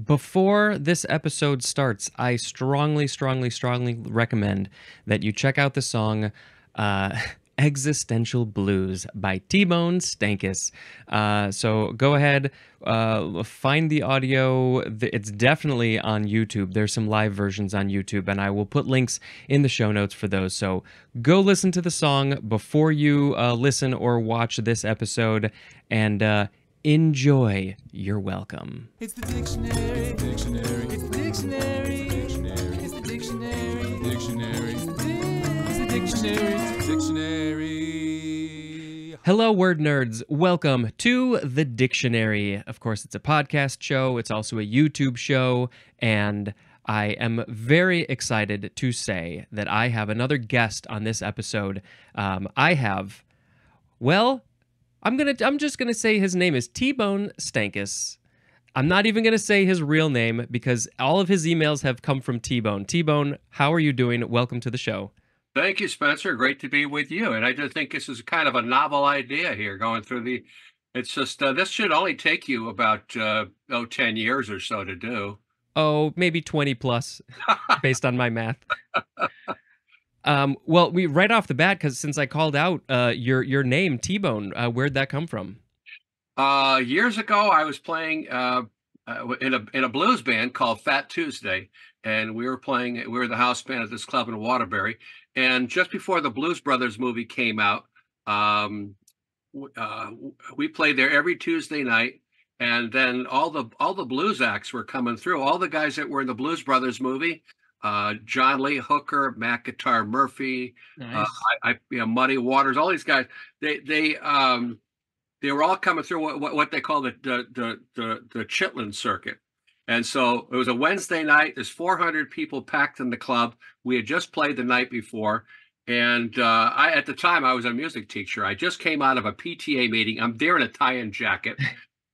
Before this episode starts, I strongly recommend that you check out the song uh, Existential Blues by T-Bone Stankus. So go ahead, find the audio. It's definitely on YouTube. There's some live versions on YouTube, and I will put links in the show notes for those. So go listen to the song before you listen or watch this episode, and enjoy. You're welcome. It's the dictionary. Dictionary. It's the dictionary. Dictionary. It's the dictionary. Dictionary. It's the dictionary. It's the dictionary. Hello, word nerds. Welcome to The Dictionary. Of course, it's a podcast show. It's also a YouTube show. And I am very excited to say that I have another guest on this episode. I'm just gonna say his name is T-Bone Stankus. I'm not even gonna say his real name because all of his emails have come from T-Bone. T-Bone, how are you doing? Welcome to the show. Thank you, Spencer. Great to be with you. And I just think this is kind of a novel idea here going through the. It's just this should only take you about 10 years or so to do. Oh, maybe 20 plus, based on my math. Well, we right off the bat, because since I called out your name, T-Bone, where'd that come from? Years ago, I was playing in a blues band called Fat Tuesday, and we were the house band at this club in Waterbury. And just before the Blues Brothers movie came out, we played there every Tuesday night. And then all the blues acts were coming through. All the guys that were in the Blues Brothers movie. John Lee Hooker, Mac Guitar Murphy, Nice. Muddy Waters, all these guys. They were all coming through what they call the Chitlin circuit. And so it was a Wednesday night. There's 400 people packed in the club. We had just played the night before, and at the time I was a music teacher. I just came out of a PTA meeting. I'm there in a tie-in jacket,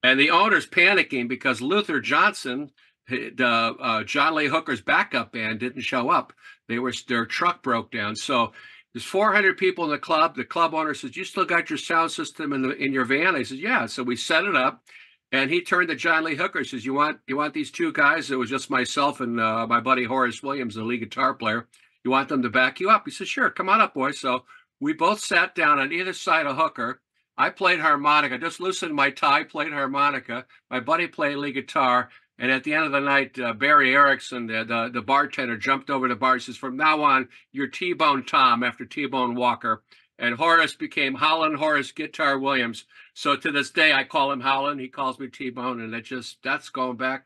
and the owner's panicking because Luther Johnson, John Lee Hooker's backup band, didn't show up. Their truck broke down. So there's 400 people in the club. The club owner says, "You still got your sound system in your van?" I said, "Yeah." So we set it up, and he turned to John Lee Hooker. He says, "You want these two guys?" It was just myself and my buddy Horace Williams, the lead guitar player. "You want them to back you up?" He said, "Sure, come on up, boys." So we both sat down on either side of Hooker. I played harmonica, just loosened my tie, played harmonica. My buddy played lead guitar. And at the end of the night, Barry Erickson, the bartender, jumped over the bar. He says, "From now on, you're T-Bone Tom," after T-Bone Walker. And Horace became Howlin' Horace Guitar Williams. So to this day, I call him Howlin'. He calls me T-Bone. And that's going back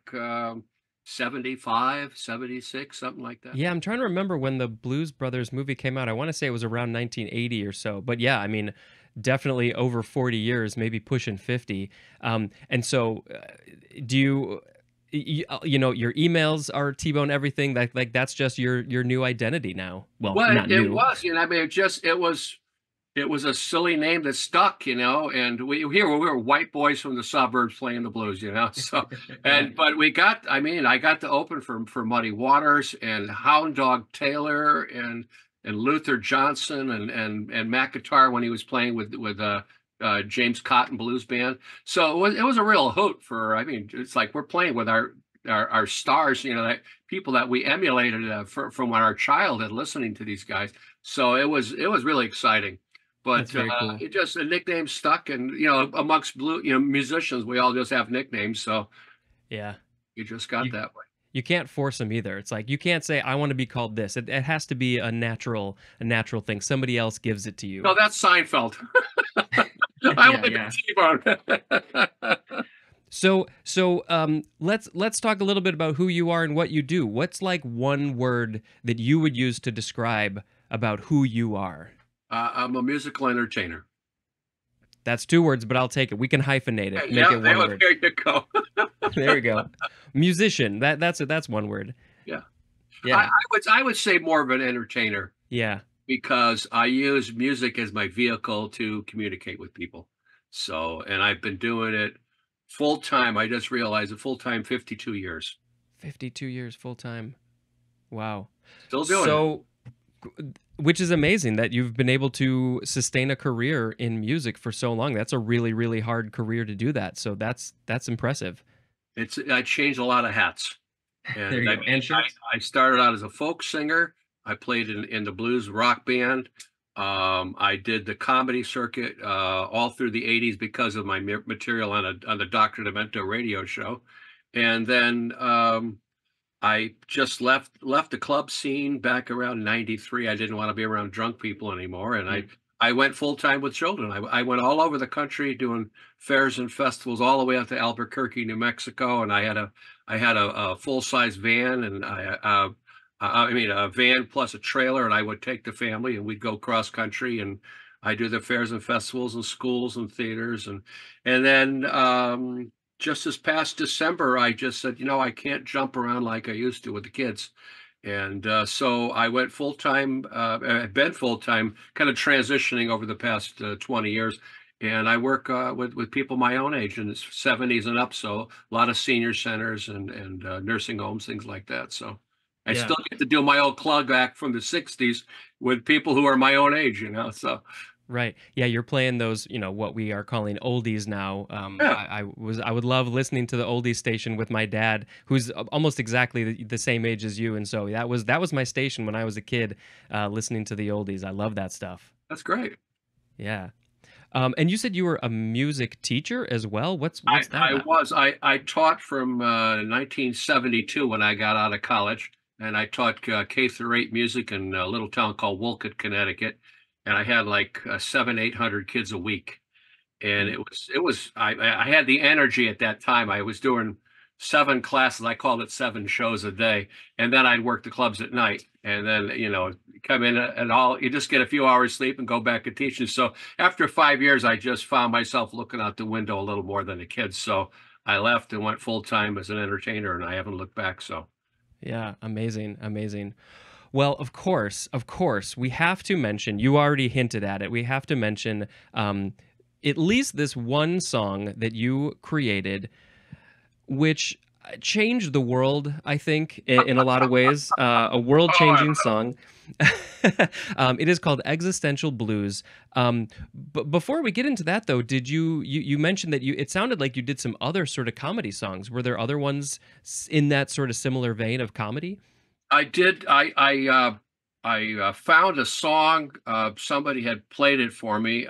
75, 76, something like that. Yeah, I'm trying to remember when the Blues Brothers movie came out. I want to say it was around 1980 or so. But yeah, I mean, definitely over 40 years, maybe pushing 50. And so do you... your emails are T-Bone everything. That's just your new identity now. Well, not it new. was, I mean, it was a silly name that stuck, and we were white boys from the suburbs playing the blues, So, but I got to open for Muddy Waters and Hound Dog Taylor and Luther Johnson and Mac Guitar when he was playing with James Cotton Blues Band. So it was a real hoot it's like we're playing with our stars, that people that we emulated from our childhood listening to these guys. So it was really exciting. But Cool. The nickname stuck, and amongst musicians, we all just have nicknames. So Yeah, you just got that way. you can't force them either. It's like you can't say I want to be called this. It has to be a natural thing. Somebody else gives it to you. No, that's Seinfeld. I want to be T-Bone. So let's talk a little bit about who you are and what you do. What's like one word that you would use to describe about who you are? I'm a musical entertainer. That's two words, but I'll take it. We can hyphenate it. Make it one word. There you go. There you go. Musician. That's one word. Yeah. Yeah. I would say more of an entertainer. Yeah. Because I use music as my vehicle to communicate with people. So, and I've been doing it full time. I just realized it full time, 52 years. 52 years full time. Wow. Still doing it. Which is amazing that you've been able to sustain a career in music for so long. That's a really, really hard career to do that. So that's impressive. I changed a lot of hats. There And you I go. mean, And shirts. I started out as a folk singer. I played in the blues rock band. I did the comedy circuit all through the '80s because of my material on the Dr. Demento radio show, and then I just left the club scene back around '93. I didn't want to be around drunk people anymore, and Mm. I went full time with children. I went all over the country doing fairs and festivals, all the way out to Albuquerque, New Mexico, and I had a full size van, and I mean a van plus a trailer, and I would take the family and we'd go cross country, and I do the fairs and festivals and schools and theaters, and then just this past December, I just said, I can't jump around like I used to with the kids. And so I went full time. I've been full time, kind of transitioning over the past 20 years. And I work with people my own age in the 70s and up. So a lot of senior centers and nursing homes, things like that. So I Yeah. still get to do my old club back from the 60s with people who are my own age. So Right. Yeah, you're playing those, what we are calling oldies now. yeah, I would love listening to the oldies station with my dad, who's almost exactly the same age as you, and so that was my station when I was a kid, listening to the oldies. I love that stuff. that's great. Yeah. And you said you were a music teacher as well. What's that I about? was. I taught from 1972 when I got out of college, and I taught K through 8 music in a little town called Wolcott, Connecticut, and I had like 800 kids a week, and Mm. I had the energy at that time. I was doing 7 classes. I called it 7 shows a day, and then I'd work the clubs at night, and then come in and all you just get a few hours sleep and go back to teaching. So after 5 years, I just found myself looking out the window a little more than the kids. So I left and went full time as an entertainer, and I haven't looked back. So Yeah, amazing, amazing. Well, of course, we have to mention, you already hinted at it, we have to mention at least this one song that you created, which changed the world, I think, in a lot of ways. A world oh, changing song. It is called Existential Blues. But before we get into that, though, did you mentioned that it sounded like you did some other sort of comedy songs. Were there other ones in that sort of similar vein of comedy? I did. I found a song. Somebody had played it for me.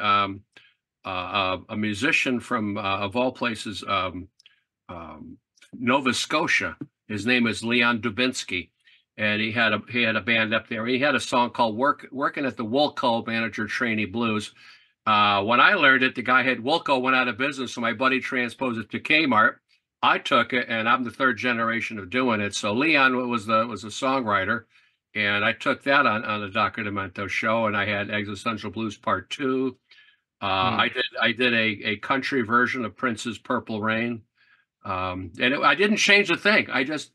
A musician from of all places, um, Nova Scotia. His name is Leon Dubinsky, and he had a band up there. He had a song called "Working at the Woolco Manager Trainee Blues." When I learned it, the guy had Woolco went out of business, so my buddy transposed it to Kmart. I took it, and I'm the third generation of doing it. So Leon was a songwriter, and I took that on the Dr. Demento show, and I had Existential Blues Part Two. Hmm. I did a country version of Prince's Purple Rain, I didn't change a thing. I just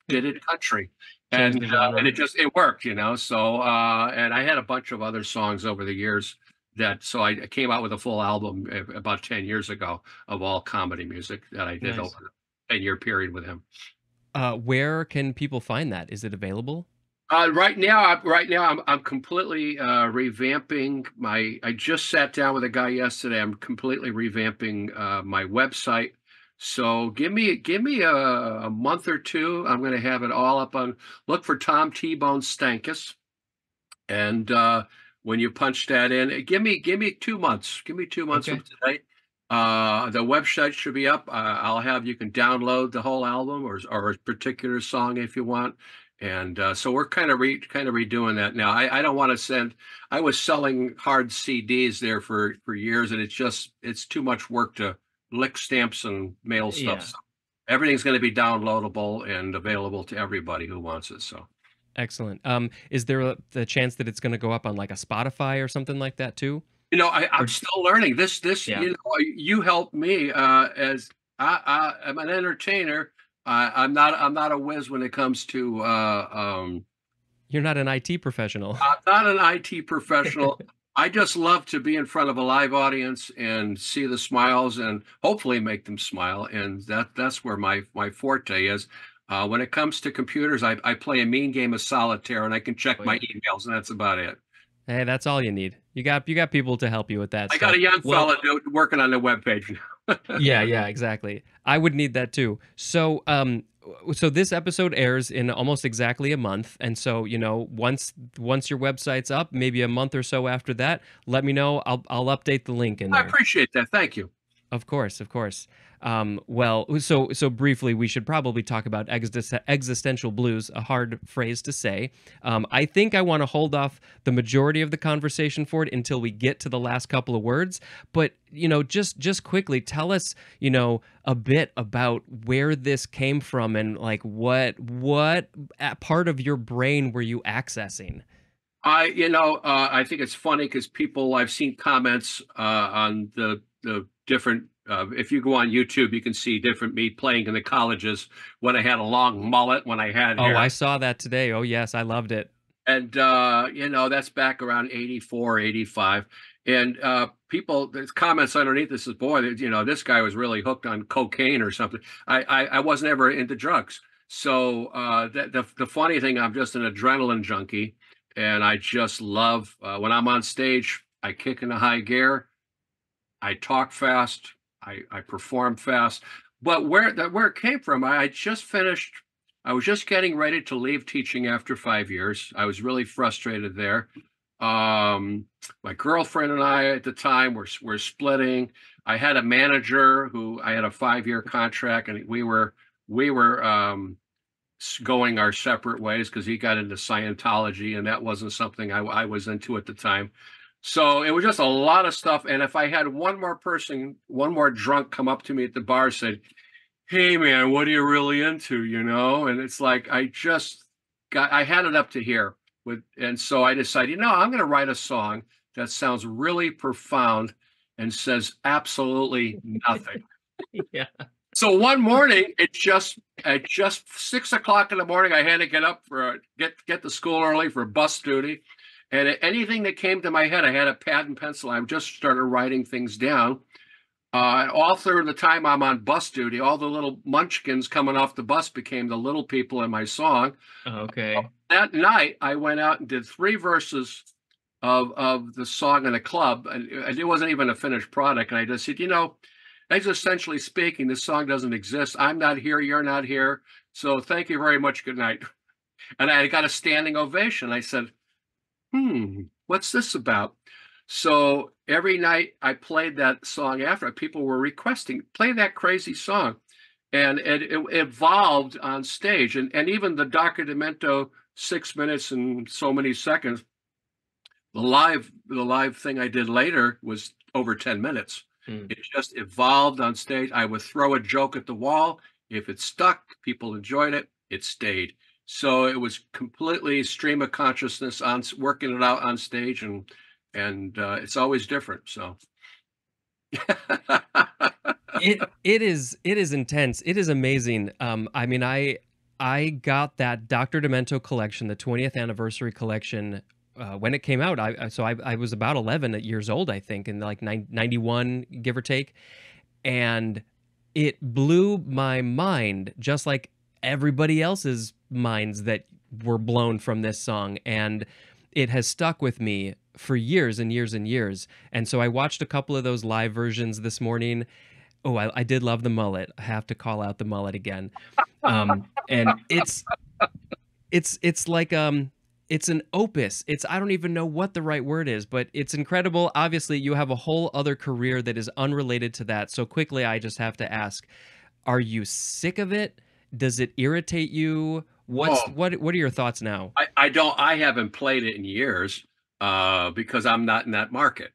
did it country, Change the and genre. it worked. So and I had a bunch of other songs over the years so I came out with a full album about 10 years ago of all comedy music that I did Nice. over a 10-year period with him. Where can people find that? Is it available? Right now, I'm completely revamping my. I just sat down with a guy yesterday. I'm completely revamping my website. So give me a month or two. I'm going to have it all up on. Look for Tom T-Bone Stankus, and when you punch that in, give me 2 months. Give me 2 months from Okay. today. The website should be up. I'll have you can download the whole album or a particular song if you want. And so we're kind of redoing that now. I don't want to send. I was selling hard CDs there for years, and it's too much work to lick stamps and mail stuff. Yeah. So everything's going to be downloadable and available to everybody who wants it. So. Excellent. Is there the chance that it's going to go up on like a Spotify or something like that too? I'm Or still learning this. yeah, You helped me as I'm an entertainer. I'm not a whiz when it comes to. you're not an IT professional. I'm not an IT professional. I just love to be in front of a live audience and see the smiles and hopefully make them smile. And that's where my forte is. When it comes to computers, I play a mean game of solitaire and I can check Oh my yeah. emails, and that's about it. Hey, that's all you need. You got people to help you with that I got stuff. a young Well, fella working on the webpage. yeah, yeah, exactly. I would need that too. So this episode airs in almost exactly a month, and so once your website's up, maybe a month or so after that, let me know. I'll update the link in I there. appreciate that. Thank you. Of course, of course. Well, so briefly, we should probably talk about existential blues, a hard phrase to say. I think I want to hold off the majority of the conversation for it until we get to the last couple of words. But just quickly, tell us, a bit about where this came from and like what part of your brain were you accessing? I think it's funny because I've seen comments on the different. If you go on YouTube, you can see different me playing in the colleges when I had a long mullet, when I had Oh, I hair, saw that today. Oh, yes, I loved it. and that's back around 84, 85. And there's comments underneath this is, boy, this guy was really hooked on cocaine or something. I wasn't ever into drugs. So the funny thing, I'm just an adrenaline junkie, and I just love when I'm on stage. I kick into high gear. I talk fast. I perform fast. But where it came from, I just finished. I was just getting ready to leave teaching after 5 years. I was really frustrated there. My girlfriend and I at the time were splitting. I had a manager who I had a 5 year contract, and we were going our separate ways because he got into Scientology, and that wasn't something I was into at the time. So it was just a lot of stuff. And if I had one more drunk come up to me at the bar, said, "Hey man, what are you really into?" And it's like I had it up to here and so I decided, I'm going to write a song that sounds really profound and says absolutely nothing. Yeah. So one morning, at just 6 o'clock in the morning, I had to get up for get to school early for bus duty, and anything that came to my head, I had a pad and pencil. I just started writing things down. And all through the time I'm on bus duty, all the little munchkins coming off the bus became the little people in my song. Okay. That night, I went out and did 3 verses of the song in a club, and it wasn't even a finished product. And I just said, existentially speaking, this song doesn't exist. I'm not here. You're not here. So thank you very much. Good night. And I got a standing ovation. I said, what's this about? So every night I played that song after. People were requesting, play that crazy song. And it evolved on stage. And even the Dr. Demento 6 minutes and so many seconds, the live thing I did later was over 10 minutes. It just evolved on stage. I would throw a joke at the wall. If it stuck, people enjoyed it, it stayed. So it was completely stream of consciousness on working it out on stage, and it's always different. So it is intense. It is amazing. I mean, I got that Dr. Demento collection, the 20th anniversary collection, when it came out. I was about 11 years old, I think, in like 91, give or take, and it blew my mind, just like everybody else's minds that were blown from this song, and it has stuck with me for years and years and years. And so I watched a couple of those live versions this morning. Oh, I did love the mullet. I have to call out the mullet again. And it's like it's an opus. I don't even know what the right word is, but it's incredible. Obviously, you have a whole other career that is unrelated to that. So quickly, I just have to ask, are you sick of it? Does it irritate you? oh, What are your thoughts now? I haven't played it in years because I'm not in that market.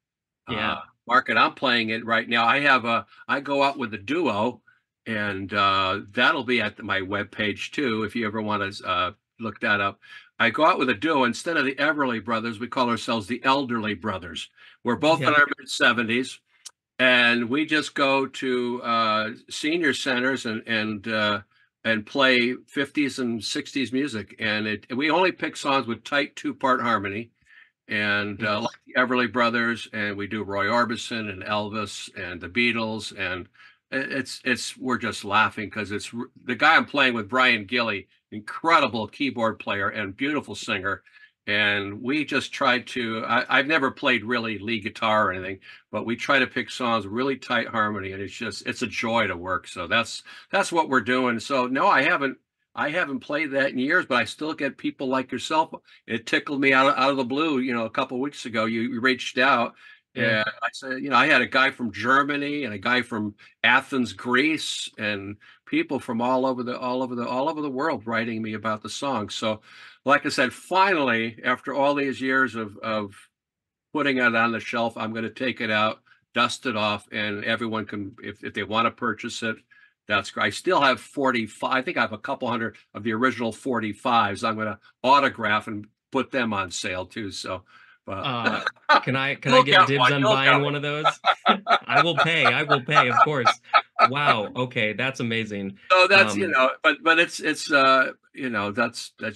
Yeah. Market I'm playing it right now. I go out with a duo, and that'll be at my webpage too if you ever want to look that up. I go out with a duo. Instead of the Everly Brothers, we call ourselves the Elderly Brothers. We're both in Yeah. our mid-70s, and we just go to senior centers and play 50s and 60s music. And we only pick songs with tight 2-part harmony, and like the Everly Brothers, and we do Roy Orbison and Elvis and the Beatles, and we're just laughing because it's the guy I'm playing with, Brian Gilly, incredible keyboard player and beautiful singer, and we just tried to. I've never played really lead guitar or anything, but we try to pick songs really tight harmony, and it's a joy to work. So that's what we're doing. So no, I haven't played that in years, but I still get people like yourself. It tickled me out of the blue. A couple of weeks ago, you reached out, Yeah. and I said, I had a guy from Germany and a guy from Athens, Greece, and people from all over the world writing me about the song. So, like I said, finally, after all these years of putting it on the shelf, I'm going to take it out, dust it off, and everyone can, if they want to purchase it, that's great. I still have 45. I think I have a couple hundred of the original 45s. I'm going to autograph and put them on sale too. So, but Uh, can I you'll get get dibs one. on You'll get buying one. one of those? I will pay. I will pay, of course. Wow. Okay, that's amazing. So that's Um, but that's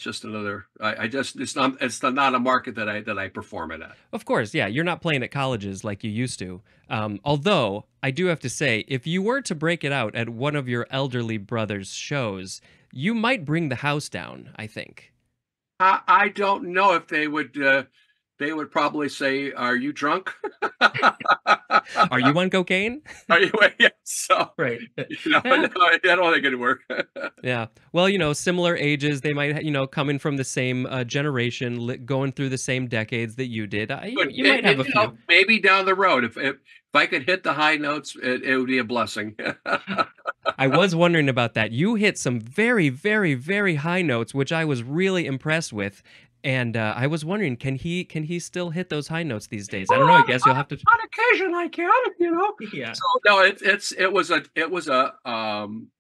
just another. I just it's not a market that I perform it at. of course, yeah, you're not playing at colleges like you used to. Although I do have to say, if you were to break it out at one of your elderly brother's shows, you might bring the house down, I think. I don't know if they would probably say, "Are you drunk?" Are you on cocaine? Are you? Yeah. So Right. no, Yeah. I don't think it'd work. Yeah. Well, similar ages, they might, coming from the same generation, going through the same decades that you did. You, But you might have a few. maybe down the road, if I could hit the high notes, it would be a blessing. I was wondering about that. You hit some very, very, very high notes, which I was really impressed with. And I was wondering, can he still hit those high notes these days? I don't know. I guess you'll have to. On occasion, I can. Yeah. So no,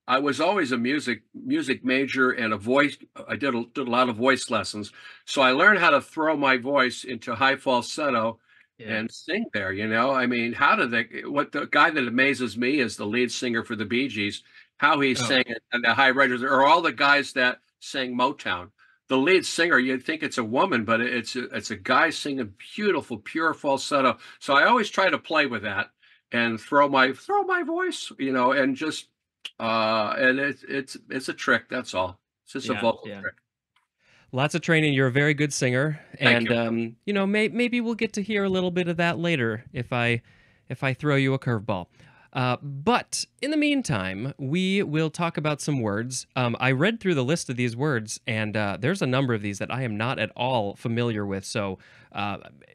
I was always a music major and a voice. I did a lot of voice lessons, so I learned how to throw my voice into high falsetto Yeah. and sing there. I mean, how did they? What the guy that amazes me is the lead singer for the Bee Gees, how he Oh, sang it and the high register, or all the guys that sang Motown. The lead singer, you'd think it's a woman, but it's a guy singing beautiful, pure falsetto. So I always try to play with that and throw my voice, and just and it's a trick. That's all. It's just a yeah, vocal yeah. trick. Lots of training. You're a very good singer, Thank and you. maybe we'll get to hear a little bit of that later if I throw you a curveball. But in the meantime, we will talk about some words. I read through the list of these words, and there's a number of these that I am not at all familiar with. So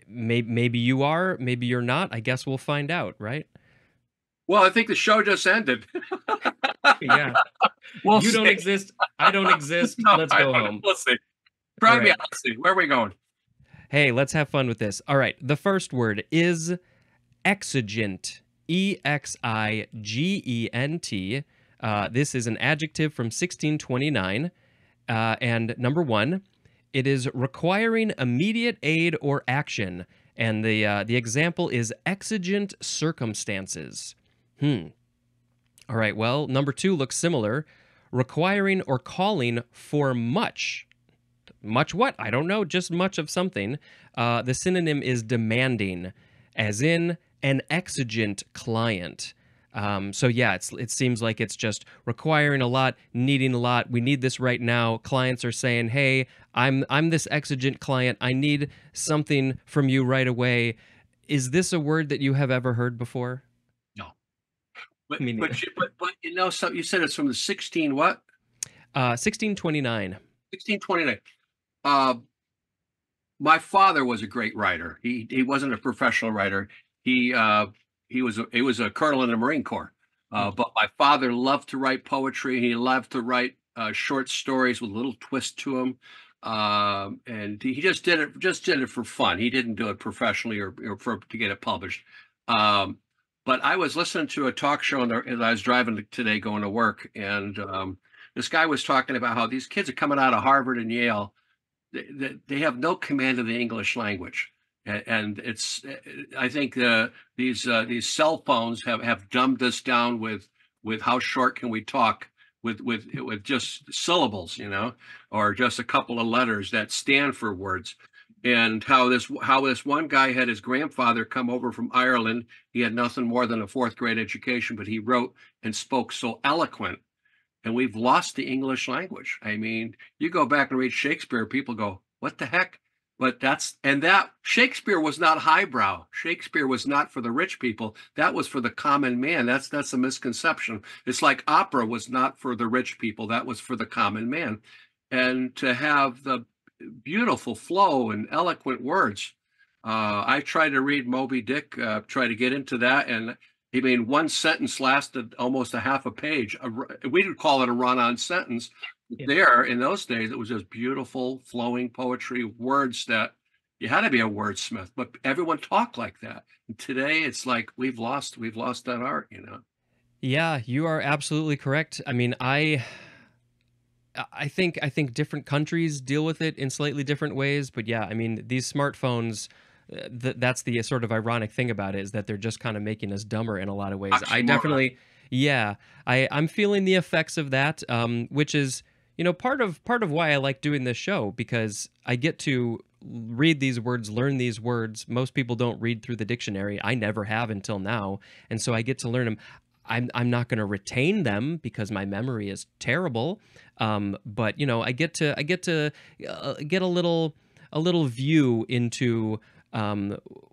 maybe you are, maybe you're not. I guess we'll find out, right? Well, I think the show just ended. Yeah. We'll You don't see. exist. I don't exist. No, Let's I go don't know. home. We'll see. All Try me right. out. Let's see. Where are we going? Hey, let's have fun with this. All right. The first word is exigent. Exigent. This is an adjective from 1629. And number one, it is requiring immediate aid or action. And the example is exigent circumstances. All right, well, number two looks similar. Requiring or calling for much. Much what? I don't know, just much of something. The synonym is demanding, as in an exigent client. So yeah, it seems like it's just requiring a lot, needing a lot. We need this right now. Clients are saying, "Hey, I'm this exigent client. I need something from you right away." Is this a word that you have ever heard before? No. But Me neither. but so you said it's from the 16 what? 1629. 1629. Uh, my father was a great writer. He wasn't a professional writer. He was a colonel in the Marine Corps. But my father loved to write poetry. He loved to write short stories with a little twist to them. And he just did it for fun. He didn't do it professionally or to get it published. But I was listening to a talk show as I was driving today going to work, and this guy was talking about how these kids are coming out of Harvard and Yale. They have no command of the English language, and it's I think these cell phones have dumbed us down with how short can we talk with just syllables, or just a couple of letters that stand for words. And how this one guy had his grandfather come over from Ireland. He had nothing more than a fourth grade education, but he wrote and spoke so eloquent. And we've lost the English language. I mean, you go back and read Shakespeare, people go, "What the heck?" But that Shakespeare was not highbrow. Shakespeare was not for the rich people. That was for the common man. That's a misconception. It's like opera was not for the rich people. That was for the common man. And to have the beautiful flow and eloquent words. I tried to read Moby Dick, try to get into that, and I mean, one sentence lasted almost a half a page. We would call it a run-on sentence. Yeah. There, in those days, it was just beautiful, flowing poetry, words that you had to be a wordsmith, but everyone talked like that. And today, it's like we've lost that art, you know. Yeah, you are absolutely correct. I mean, I think different countries deal with it in slightly different ways, but yeah, I mean, these smartphones, that's the sort of ironic thing about it, is that they're just kind of making us dumber in a lot of ways. I Oxymoron. definitely, yeah, I'm feeling the effects of that, which is, part of why I like doing this show, because I get to read these words, learn these words. Most people don't read through the dictionary. I never have until now, and so I get to learn them. I'm not going to retain them because my memory is terrible. But I get to get a little view into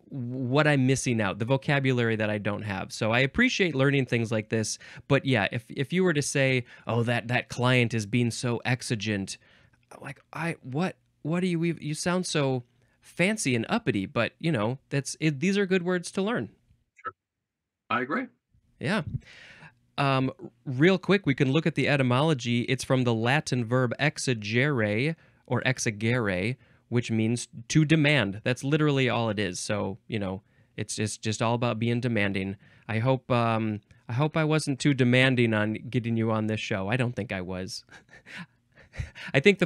what I'm missing out, the vocabulary that I don't have. So I appreciate learning things like this. But yeah, if you were to say, oh, that client is being so exigent, like what do you sound so fancy and uppity? But these are good words to learn. Sure. I agree. Yeah. Real quick, we can look at the etymology. It's from the Latin verb exigere or exigere, which means to demand. That's literally all it is. So, it's just all about being demanding. I hope I wasn't too demanding on getting you on this show. I don't think I was. I think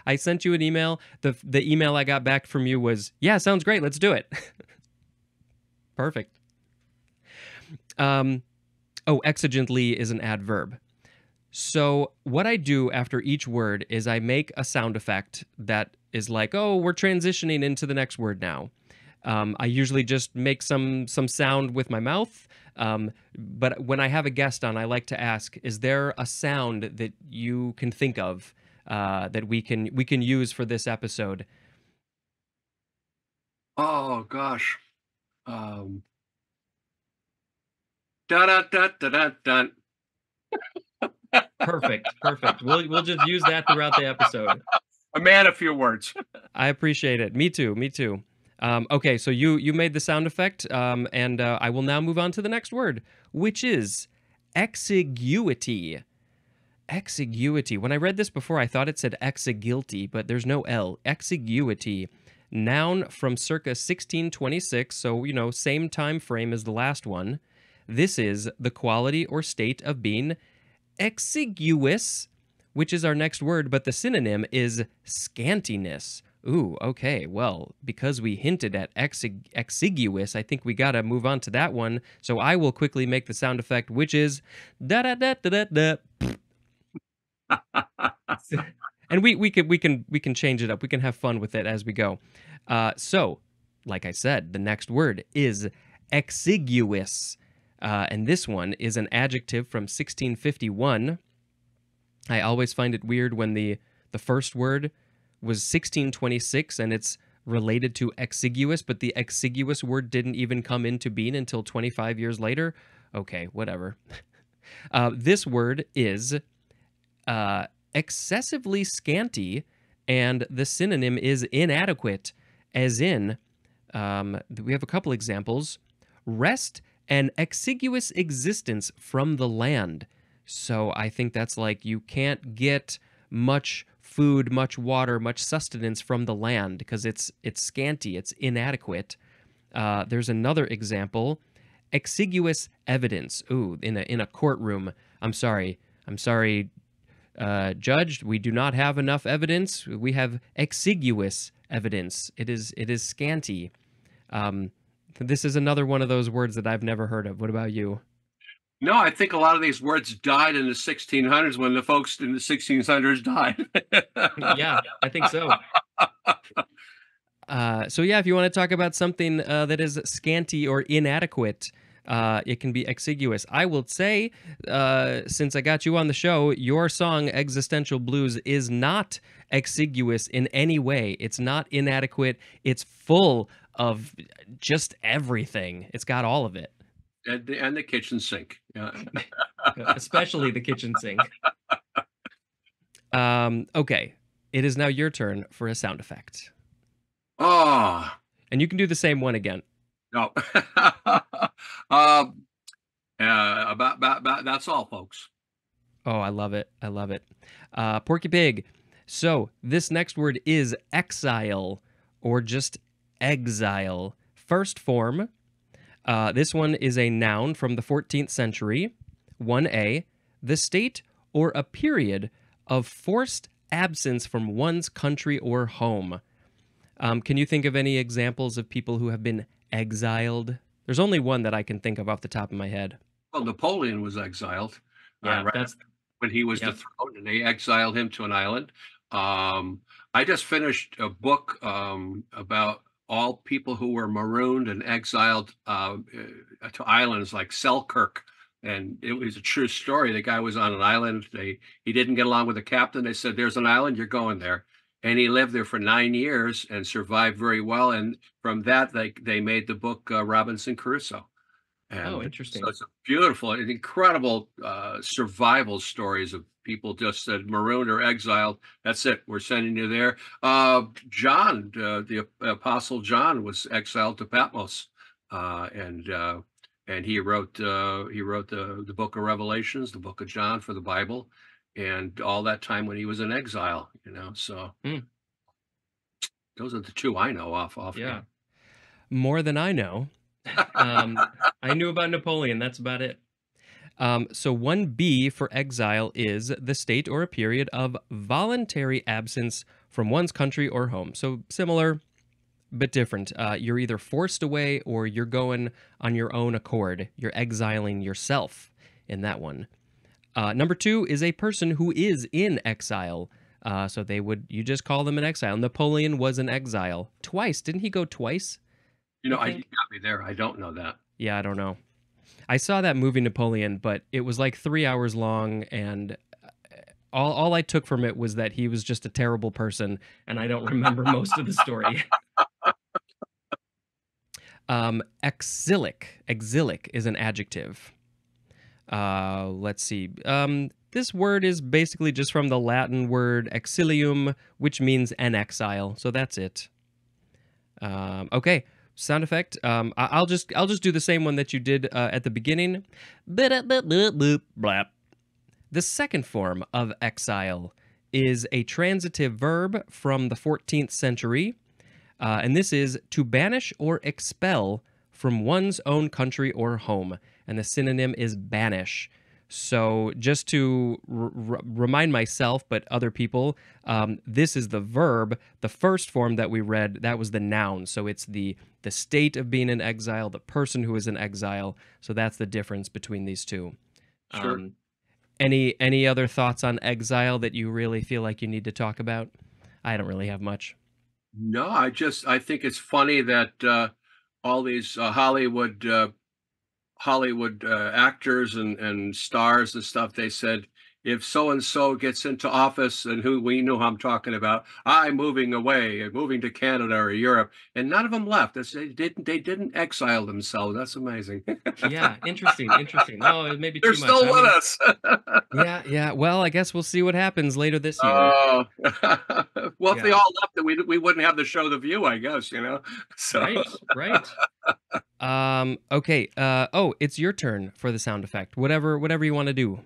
I sent you an email. The email I got back from you was, yeah, sounds great. Let's do it. Perfect. Exigently is an adverb. So what I do after each word is I make a sound effect that is like, oh, we're transitioning into the next word now. I usually just make some sound with my mouth. But when I have a guest on, I like to ask, is there a sound that you can think of that we can use for this episode? Oh gosh. Da da da da da da. Perfect. We'll just use that throughout the episode. A man, a few words. I appreciate it. Me too. Okay, so you made the sound effect, and I will now move on to the next word, which is exiguity. Exiguity. When I read this before, I thought it said exiguilty, but there's no L. Exiguity. Noun from circa 1626, so, same time frame as the last one. This is the quality or state of being exiguous, which is our next word, but the synonym is scantiness. Ooh, okay. Well, because we hinted at exiguous, I think we gotta move on to that one. So I will quickly make the sound effect, which is da da da da da da. And we can change it up. We can have fun with it as we go. So, like I said, the next word is exiguous. And this one is an adjective from 1651. I always find it weird when the first word was 1626 and it's related to exiguous, but the exiguous word didn't even come into being until 25 years later. Okay, whatever. This word is excessively scanty, and the synonym is inadequate, as in, we have a couple examples. Rest an exiguous existence from the land. So I think that's like you can't get much food, much water, much sustenance from the land because it's scanty, it's inadequate. There's another example, exiguous evidence. Ooh, in a courtroom. I'm sorry, judge. We do not have enough evidence. We have exiguous evidence. It is scanty. This is another one of those words that I've never heard of. What about you? No, I think a lot of these words died in the 1600s when the folks in the 1600s died. Yeah, I think so. So yeah, if you want to talk about something that is scanty or inadequate, It can be exiguous. I will say, since I got you on the show, your song Existential Blues is not exiguous in any way. It's not inadequate. It's full of just everything. It's got all of it. And the kitchen sink. Yeah. Especially the kitchen sink. Okay. It is now your turn for a sound effect. Oh, And you can do the same one again. no. About that's all, folks. Oh, I love it. I love it. Porky Pig. So this next word is exile or just exile. First form. This one is a noun from the 14th century. 1A, the state or a period of forced absence from one's country or home. Can you think of any examples of people who have been exiled? There's only one that I can think of off the top of my head. Well, Napoleon was exiled. Yeah, right that's when he was yep. dethroned, and they exiled him to an island. I just finished a book about all people who were marooned and exiled to islands like Selkirk, and it was a true story. The guy was on an island. He didn't get along with the captain. They said, "There's an island, you're going there." And he lived there for 9 years and survived very well. And from that, they made the book Robinson Crusoe. And interesting. So it's a beautiful, and incredible survival stories of people just said marooned or exiled. That's it. We're sending you there. John, the Apostle John, was exiled to Patmos, and he wrote the book of Revelations, the book of John for the Bible, and all that time when he was in exile. So those are the two I know off. Yeah, more than I know. I knew about Napoleon. That's about it. So 1B for exile is the state or a period of voluntary absence from one's country or home. So similar, but different. You're either forced away or you're going on your own accord. You're exiling yourself in that one. Number 2 is a person who is in exile. So you just call them an exile. Napoleon was in exile twice. Didn't he go twice? You got me there. I don't know that. Yeah, I don't know. I saw that movie Napoleon, but it was like 3 hours long, and all I took from it was that he was just a terrible person, and I don't remember most of the story. Exilic is an adjective. Let's see. This word is basically just from the Latin word exilium, which means an exile. So that's it. Okay. Sound effect. I'll just do the same one that you did at the beginning. Blap. The second form of exile is a transitive verb from the 14th century, and this is to banish or expel from one's own country or home, and the synonym is banish. So just to remind myself, but other people, this is the verb. The first form that we read, that was the noun. So it's the state of being in exile, the person who is in exile. So that's the difference between these two. Sure. Any other thoughts on exile that you really feel like you need to talk about? I don't really have much. No, I think it's funny that all these Hollywood actors and stars and stuff, they said, if so-and-so gets into office, and we know who I'm talking about, I'm moving away, moving to Canada or Europe, and none of them left. They didn't exile themselves. That's amazing. Yeah, interesting. No, it may be They're too much. still with us. Yeah. Well, I guess we'll see what happens later this year. Well, if they all left, then we wouldn't have the show The View, I guess, So. Right. Okay. It's your turn for the sound effect. Whatever you want to do.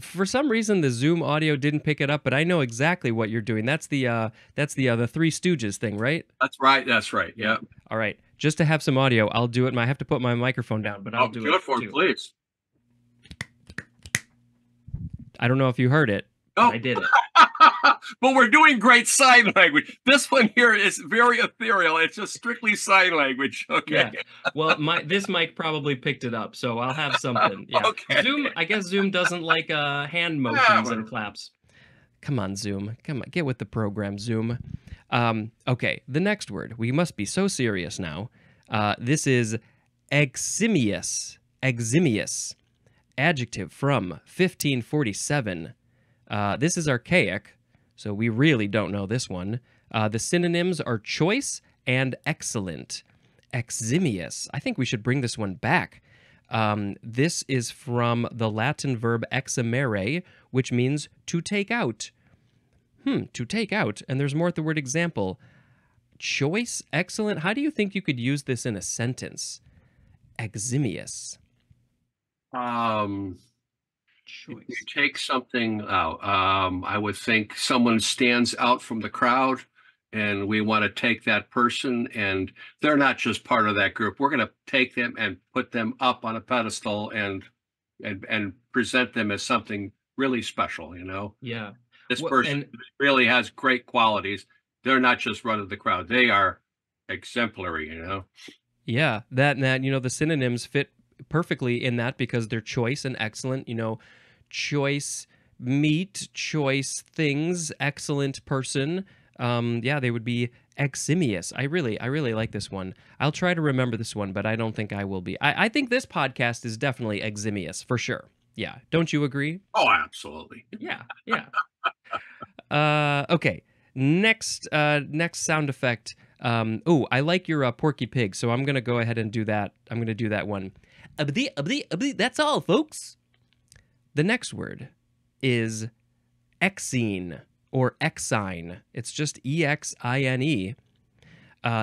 For some reason, the Zoom audio didn't pick it up, but I know exactly what you're doing. That's the Three Stooges thing, right? That's right. Yeah. All right. Just to have some audio, I'll do it. I have to put my microphone down, but I'll do it. Good for it, please. I don't know if you heard it. Oh. I did it. But we're doing great sign language. This one here is very ethereal. It's just strictly sign language. Okay. Yeah. Well, this mic probably picked it up, so I'll have something. Yeah. Okay. I guess Zoom doesn't like hand motions and claps. Come on, Zoom. Come on, get with the program, Zoom. Okay, the next word. We must be so serious now. This is eximius. Eximius. Adjective from 1547. This is archaic, so we really don't know this one. The synonyms are choice and excellent. Eximius. I think we should bring this one back. This is from the Latin verb eximere, which means to take out. To take out. And there's more at the word example. Choice, excellent. How do you think you could use this in a sentence? Eximius. If you take something out, I would think someone stands out from the crowd and we want to take that person and they're not just part of that group. We're going to take them and put them up on a pedestal and present them as something really special, Yeah. This person really has great qualities. They're not just run of the crowd. They are exemplary, Yeah, that the synonyms fit perfectly in that because they're choice and excellent, choice meat, choice things, excellent person. Yeah, they would be eximius. I really like this one. I'll try to remember this one, but I don't think I will be. I think this podcast is definitely eximius for sure. Yeah, don't you agree? Oh, absolutely. Yeah. Okay. Next sound effect. I like your Porky Pig, so I'm gonna go ahead and do that. I'm gonna do that one. That's all, folks. The next word is exine or exine. It's just exine.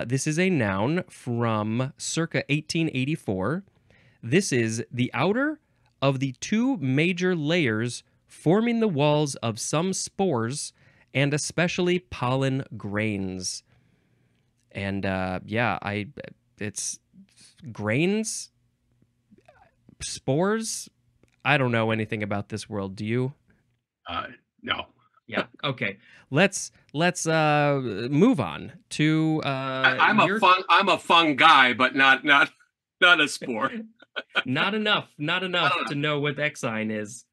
This is a noun from circa 1884. This is the outer of the two major layers forming the walls of some spores and especially pollen grains. And it's grains, spores. I don't know anything about this world. Do you? No. Yeah. Okay. Let's move on to. I'm a fun guy, but not a spore. Not enough to know what exine is.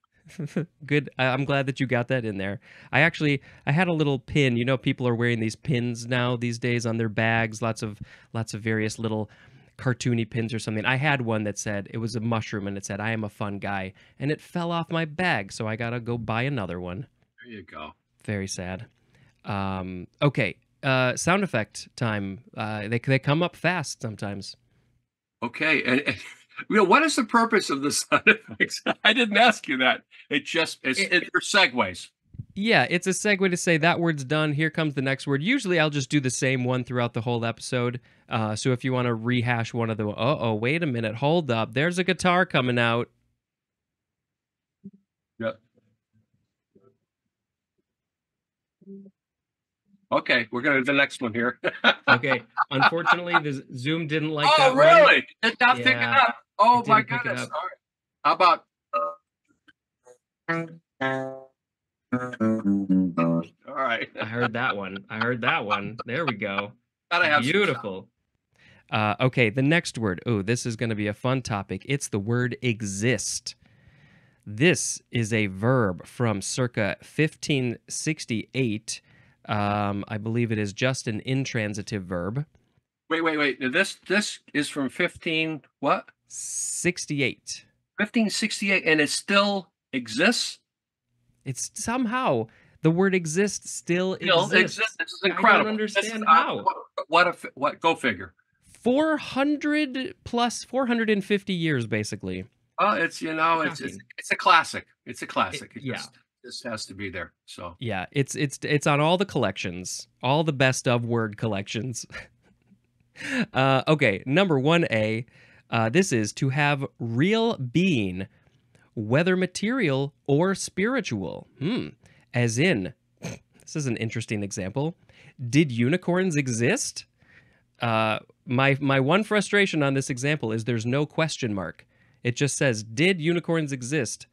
Good. I'm glad that you got that in there. I had a little pin. People are wearing these pins now these days on their bags. Lots of various little cartoony pins or something. I had one that said it was a mushroom and it said "I am a fun guy," and it fell off my bag, so I gotta go buy another one. There you go. Very sad. Okay. Sound effect time. They come up fast sometimes. Okay, and what is the purpose of the sound effects? I didn't ask you that. It's for segues. Yeah, it's a segue to say that word's done. Here comes the next word. Usually I'll just do the same one throughout the whole episode. So if you want to rehash one of the, wait a minute, hold up. There's a guitar coming out. Yep. Okay, we're going to the next one here. Okay. Unfortunately, the Zoom didn't like that. Oh, really? It not pick it up. Oh, my goodness. All right. How about... All right. I heard that one. There we go. Gotta have beautiful. Okay, the next word. Oh, this is going to be a fun topic. It's the word exist. This is a verb from circa 1568. I believe it is just an intransitive verb. Wait. This is from 15 what? 68. 1568, and it still exists? It's somehow the word exists still exists. This is incredible. I don't understand how. What? Go figure. 450 years, basically. Well, it's a classic. It's a classic. This has to be there. So yeah, it's on all the collections, all the best of word collections. Okay, number 1A. This is to have real being, whether material or spiritual. As in, this is an interesting example. Did unicorns exist? My one frustration on this example is there's no question mark. It just says, did unicorns exist?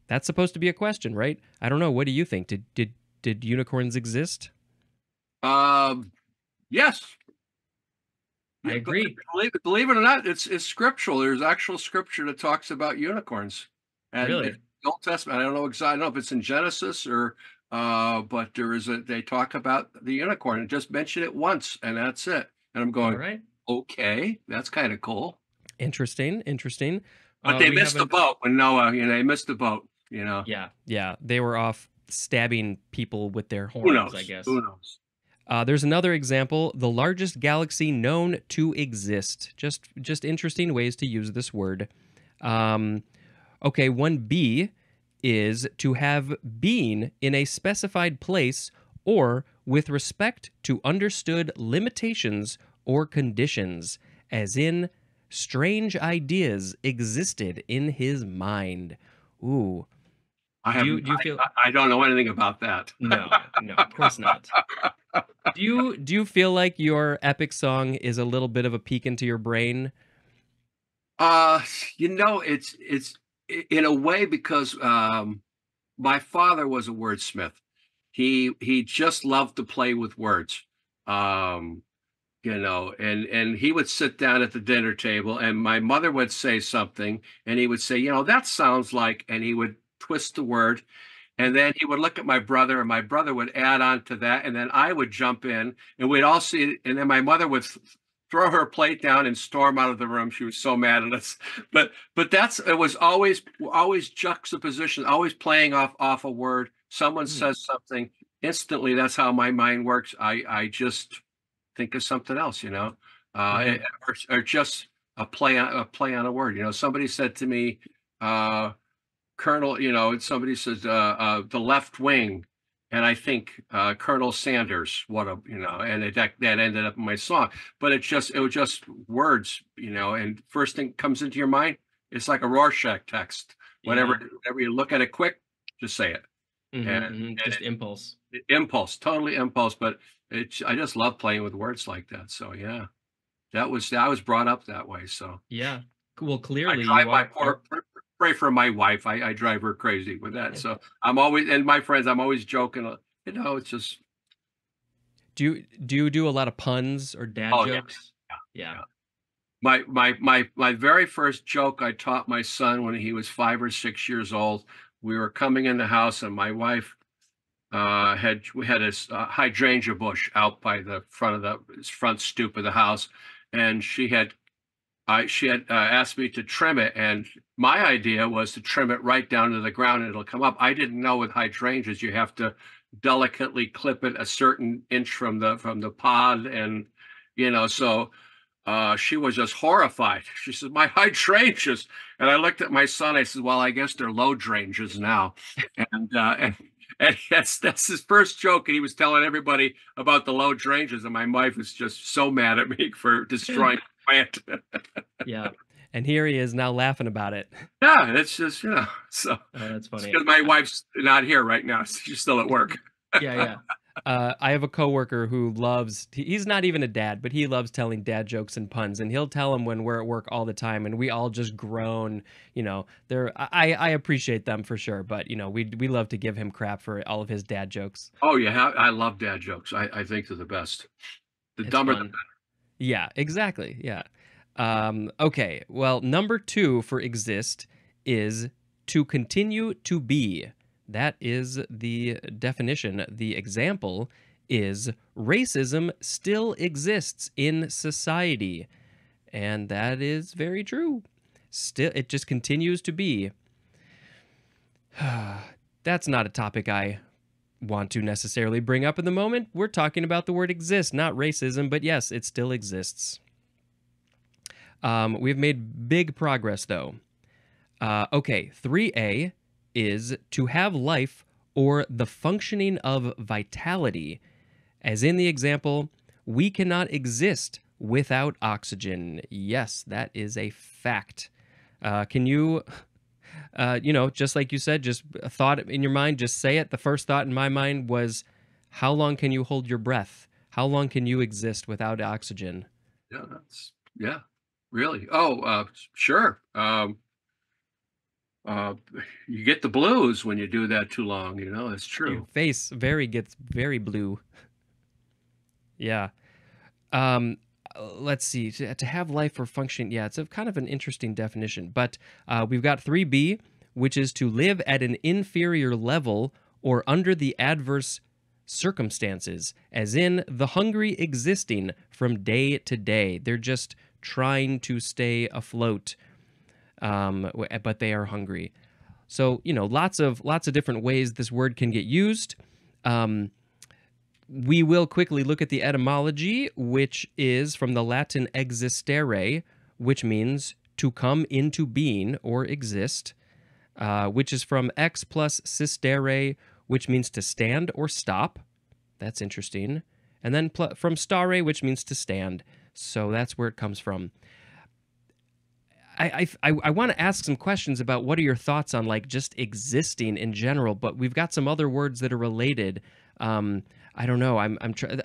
That's supposed to be a question, right? I don't know. What do you think? Did unicorns exist? Yes. I agree. Believe it or not, it's scriptural. There's actual scripture that talks about unicorns. And really? The Old Testament. I don't know if it's in Genesis or But they talk about the unicorn and just mention it once, and that's it. And I'm All going, right. okay, that's kind of cool. Interesting. Interesting. But they We have missed the boat when Noah, they missed the boat. yeah, yeah. They were off stabbing people with their Who horns, I knows? Who guess. knows? There's another example, the largest galaxy known to exist. Just interesting ways to use this word. Um, okay, 1B is to have being in a specified place or with respect to understood limitations or conditions, as in strange ideas existed in his mind. Ooh. I Do haven't. you feel I don't know anything about that. no, of course not. Do you feel like your epic song is a little bit of a peek into your brain? Uh, it's in a way because my father was a wordsmith. He just loved to play with words. Um, and he would sit down at the dinner table, and my mother would say something, and he would say, that sounds like, and he would twist the word, and then he would look at my brother, and my brother would add on to that, and then I would jump in, and we'd all see it, and then my mother would throw her plate down and storm out of the room. She was so mad at us. But it was always juxtaposition, always playing off a word. Someone Hmm. says something instantly. That's how my mind works. I just think of something else, Yeah. or just a play on a word. Somebody said to me, Colonel, and somebody says the left wing, and I think Colonel Sanders. What a and that ended up in my song. But it was just words, and first thing comes into your mind, it's like a Rorschach text. Yeah. Whenever you look at it quick, just say it. And, Just impulse. impulse, totally impulse. But I just love playing with words like that. So yeah, I was brought up that way. So Yeah. Well, I clearly drive you my are. pray for my wife. I drive her crazy with that. So I'm always, and my friends, I'm always joking. It's just, Do you do a lot of puns or dad oh yeah, jokes? Yeah. yeah. My very first joke I taught my son when he was 5 or 6 years old. We were coming in the house, and my wife we had this hydrangea bush out by the front stoop of the house, and she had asked me to trim it, and my idea was to trim it right down to the ground, and it'll come up. I didn't know with hydrangeas you have to delicately clip it a certain inch from the pod, and so she was just horrified. She said, "My hydrangeas," and I looked at my son. I said, "Well, I guess they're low dranges now," and uh, and. And that's his first joke, and he was telling everybody about the low dranges, and my wife was just so mad at me for destroying the plant. Yeah. And here he is now laughing about it. Yeah, it's just, so Oh, that's it's funny. because my wife's not here right now. She's still at work. Yeah, yeah. I have a coworker who he's not even a dad, but he loves telling dad jokes and puns, and he'll tell them when we're at work all the time, and we all just groan. I appreciate them for sure, but we love to give him crap for all of his dad jokes. Oh, yeah, I love dad jokes. I think they're the best. The It's dumber the fun. Yeah, exactly. Yeah. Okay. Well, number 2 for exist is to continue to be. That is the definition. The example is racism still exists in society. And that is very true. Still, it just continues to be. That's not a topic I want to necessarily bring up in the moment. We're talking about the word exist, not racism, but yes, it still exists. We've made big progress, though. Okay, 3A is to have life or the functioning of vitality. As in the example, we cannot exist without oxygen. Yes, that is a fact. Can you, just like you said, just a thought in your mind, just say it. The first thought in my mind was, how long can you hold your breath? How long can you exist without oxygen? Yeah, yeah, really. Oh, sure. Uh, you get the blues when you do that too long. It's Your true. face gets very blue. Yeah. Um, let's see. To have life or function, yeah, it's a kind of an interesting definition. But we've got 3B, which is to live at an inferior level or under the adverse circumstances, as in the hungry existing from day to day. They're just trying to stay afloat, but they are hungry. So, lots of different ways this word can get used. We will quickly look at the etymology, which is from the Latin existere, which means to come into being or exist, which is from ex plus sistere, which means to stand or stop. That's interesting. And then from stare, which means to stand. So that's where it comes from. I want to ask some questions about what are your thoughts on like just existing in general, but we've got some other words that are related. I don't know.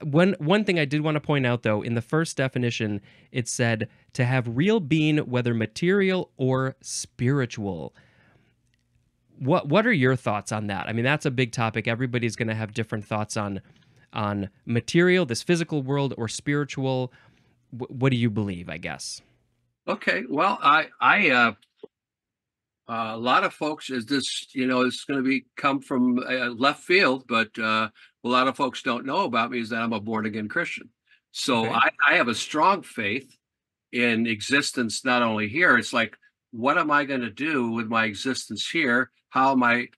One thing I did want to point out though, in the first definition, it said to have real being, whether material or spiritual. What are your thoughts on that? I mean, that's a big topic. Everybody's going to have different thoughts on material, this physical world, or spiritual. What do you believe, I guess? Okay, well, a lot of folks is this, it's going to come from left field, but a lot of folks don't know about me is that I'm a born again Christian. So Okay. I have a strong faith in existence, not only here. It's like, what am I going to do with my existence here? How am I,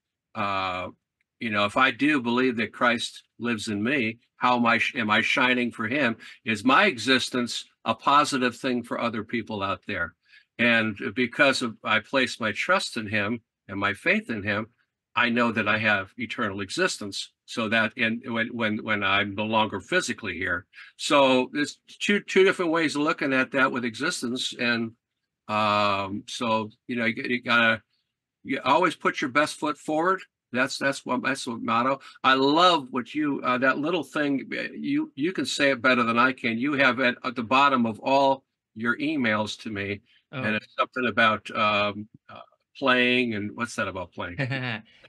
if I do believe that Christ lives in me, how am I shining for him? Is my existence a positive thing for other people out there? And because I place my trust in him and my faith in him, I know that I have eternal existence. So that when I'm no longer physically here. So there's two different ways of looking at that with existence. And so you always put your best foot forward. That's the motto. I love what that little thing. You can say it better than I can. You have it at the bottom of all your emails to me, and Oh. it's something about playing. And what's that about playing?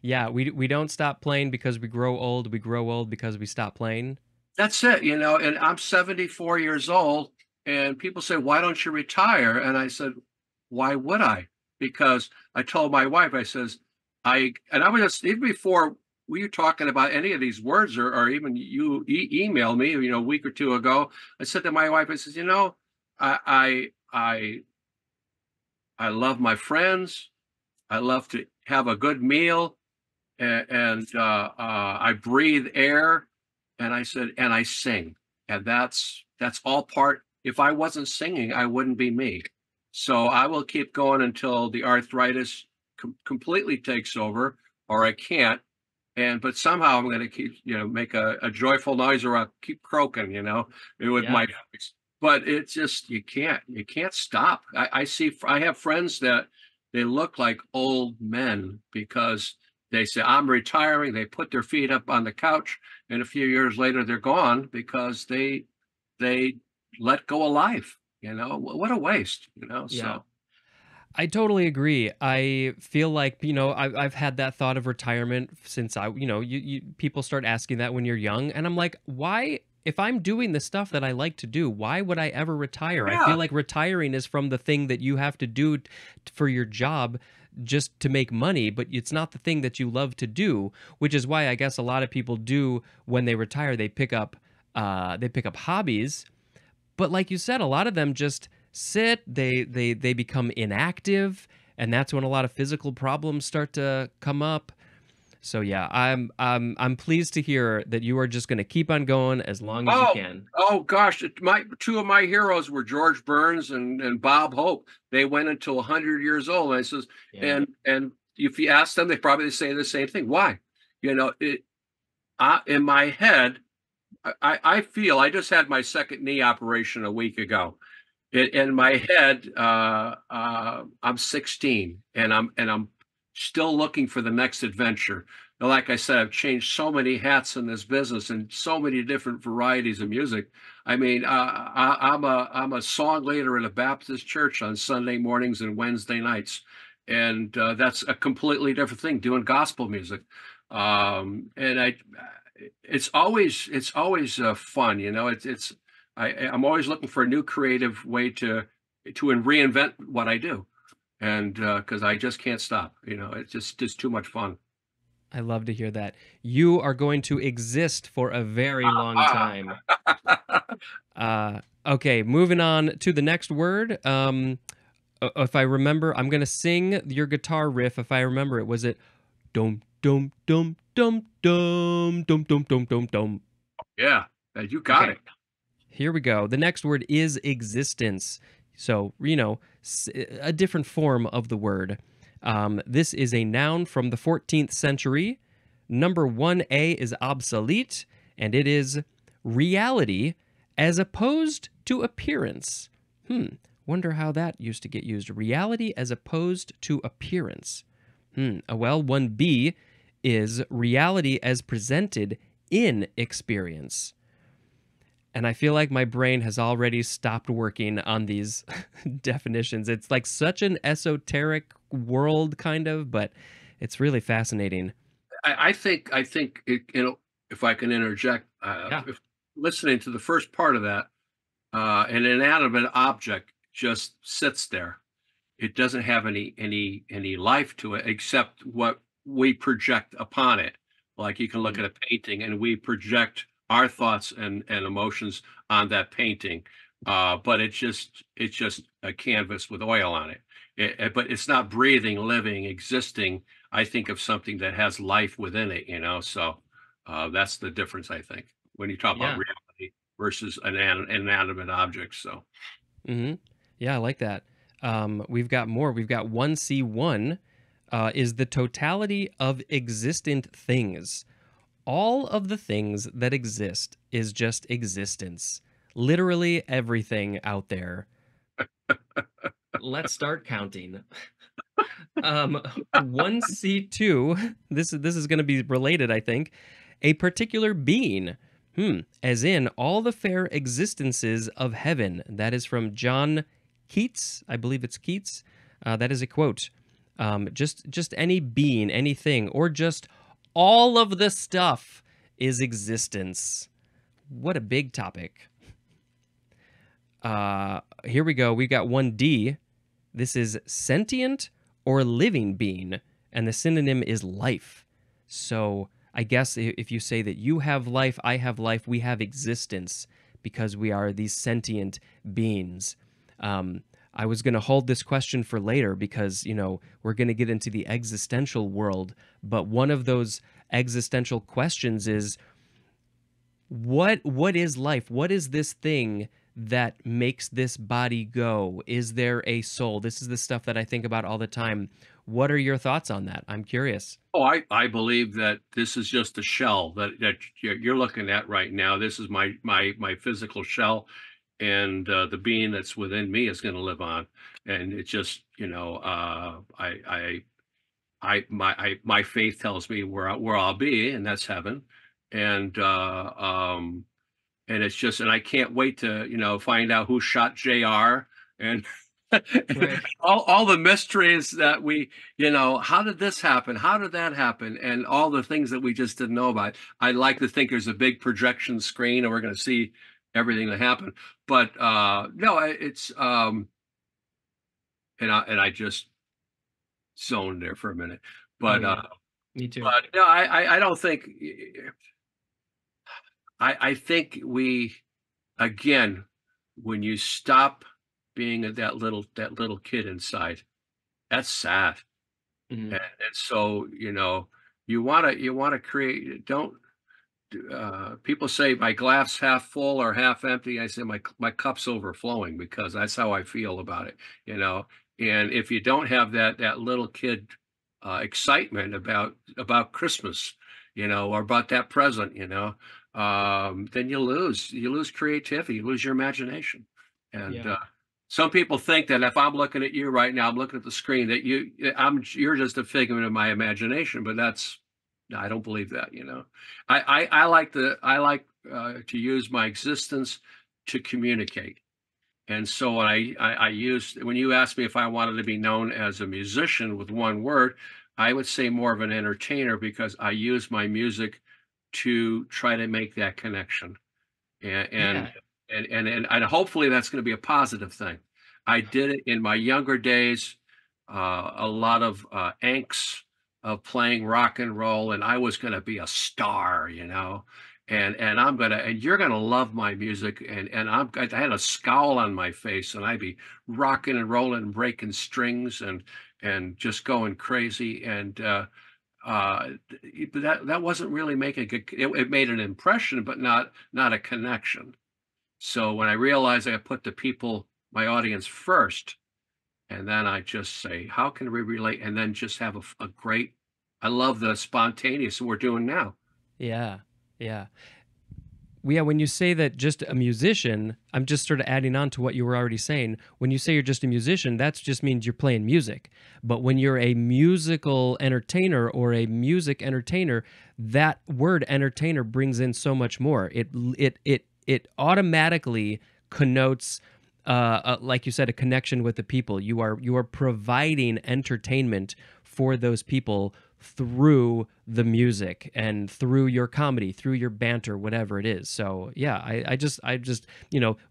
Yeah, we don't stop playing because we grow old. We grow old because we stop playing. That's it. And I'm 74 years old, and people say, "Why don't you retire?" And I said, "Why would I?" Because I told my wife, I says, I was just even before we were talking about any of these words, or even you emailed me, a week or two ago. I said to my wife, I says, I I love my friends. I love to have a good meal, and I breathe air. And I said, and I sing, and that's all part. If I wasn't singing, I wouldn't be me. So I will keep going until the arthritis completely takes over, or I can't. But somehow I'm going to keep, make a joyful noise, or I'll keep croaking, with Yeah. my voice. But it's just you can't stop. I have friends that they look like old men because they say I'm retiring. They put their feet up on the couch, and a few years later they're gone because they let go of life. What a waste. Yeah. So. I totally agree. I feel like, I've had that thought of retirement since people start asking that when you're young. And I'm like, why, if I'm doing the stuff that I like to do, why would I ever retire? I feel Yeah. like retiring is from the thing that you have to do for your job just to make money, but it's not the thing that you love to do, which is why I guess a lot of people do when they retire, they pick up hobbies. But like you said, a lot of them just sit, they become inactive, and that's when a lot of physical problems start to come up. So yeah, I'm pleased to hear that you are just going to keep on going as long as you Oh, can. oh gosh! My two of my heroes were George Burns and Bob Hope. They went until 100 years old. And I says, Yeah. and if you ask them, they probably say the same thing. Why? In my head, I feel I just had my second knee operation a week ago. In my head, I'm 16, and I'm still looking for the next adventure. Now, like I said, I've changed so many hats in this business and so many different varieties of music. I mean, I'm a song leader at a Baptist church on Sunday mornings and Wednesday nights, and that's a completely different thing. Doing gospel music, and it's always fun. I'm always looking for a new creative way to reinvent what I do, and because I just can't stop. It's just too much fun. I love to hear that. You are going to exist for a very long Ah. time. Okay, moving on to the next word. If I remember, I'm gonna sing your guitar riff. If I remember it, was it dum dum dum dum dum dum dum dum dum dum? Yeah, you got Okay, it. here we go. The next word is existence. So, a different form of the word. This is a noun from the 14th century. Number 1A is obsolete, and it is reality as opposed to appearance. Wonder how that used to get used. Reality as opposed to appearance. Well, 1B is reality as presented in experience. And I feel like my brain has already stopped working on these definitions. It's like such an esoteric world, kind of, but it's really fascinating. I think if I can interject, Yeah. if listening to the first part of that, an inanimate object just sits there. It doesn't have any life to it except what we project upon it. Like you can look Mm. at a painting and we project our thoughts and emotions on that painting. But it's just a canvas with oil on it. But it's not breathing, living, existing. I think of something that has life within it, So that's the difference, I think, when you talk about Yeah. reality versus an inanimate object. So hmm Yeah, I like that. We've got more. We've got 1C1 is the totality of existent things. All of the things that exist is just existence. Literally everything out there. Let's start counting. 1C2, this is going to be related, I think. A particular being. As in all the fair existences of heaven. That is from John Keats. I believe it's Keats. That is a quote. Just any being, anything, or just all of the stuff is existence. What a big topic. Here we go. We've got 1D. This is sentient or living being, and the synonym is life. So I guess if you say that you have life, I have life, we have existence because we are these sentient beings. I was going to hold this question for later because, we're going to get into the existential world, but one of those existential questions is what is life? What is this thing that makes this body go? Is there a soul? This is the stuff that I think about all the time. What are your thoughts on that? I'm curious. oh, I believe that this is just a shell that you're looking at right now. This is my physical shell, and the being that's within me is going to live on. And it's just, my faith tells me where I'll be, and that's heaven. And and it's just, and I can't wait to find out who shot Jr. and Right. all the mysteries that how did this happen, how did that happen, and all the things that we just didn't know about. I like to think there's a big projection screen and we're going to see everything that happened, but no, it's and I just zoned there for a minute, Oh but yeah. Me too. no, I don't think. I think we, again, when you stop being that little kid inside, that's sad. Mhm. And so, you wanna create, don't people say my glass half full or half empty. I say my cup's overflowing because that's how I feel about it, you know. And if you don't have that little kid excitement about Christmas, or about that present, then you lose creativity, you lose your imagination. And Yeah. some people think that if I'm looking at you right now, I'm looking at the screen, that you're just a figment of my imagination, but that's no, I don't believe that. I like to use my existence to communicate. And so when you asked me if I wanted to be known as a musician with one word, I would say more of an entertainer because I use my music to try to make that connection. And and Yeah. and hopefully that's going to be a positive thing. I did it in my younger days, a lot of angst, of playing rock and roll, and I was going to be a star, and I'm gonna and you're gonna love my music, and I had a scowl on my face, and I'd be rocking and rolling and breaking strings and just going crazy, and but that wasn't really making it made an impression, but not a connection. So when I realized I put my audience first, and then I just say, how can we relate? And then just have a great, I love the spontaneous we're doing now. Yeah. Yeah. Yeah, when you say that just a musician, I'm just sort of adding on to what you were already saying. When you say you're just a musician, that just means you're playing music. But when you're a musical entertainer or a music entertainer, that word entertainer brings in so much more. It automatically connotes like you said, a connection with the people. You are providing entertainment for those people through the music and through your comedy, through your banter, whatever it is. So yeah, I just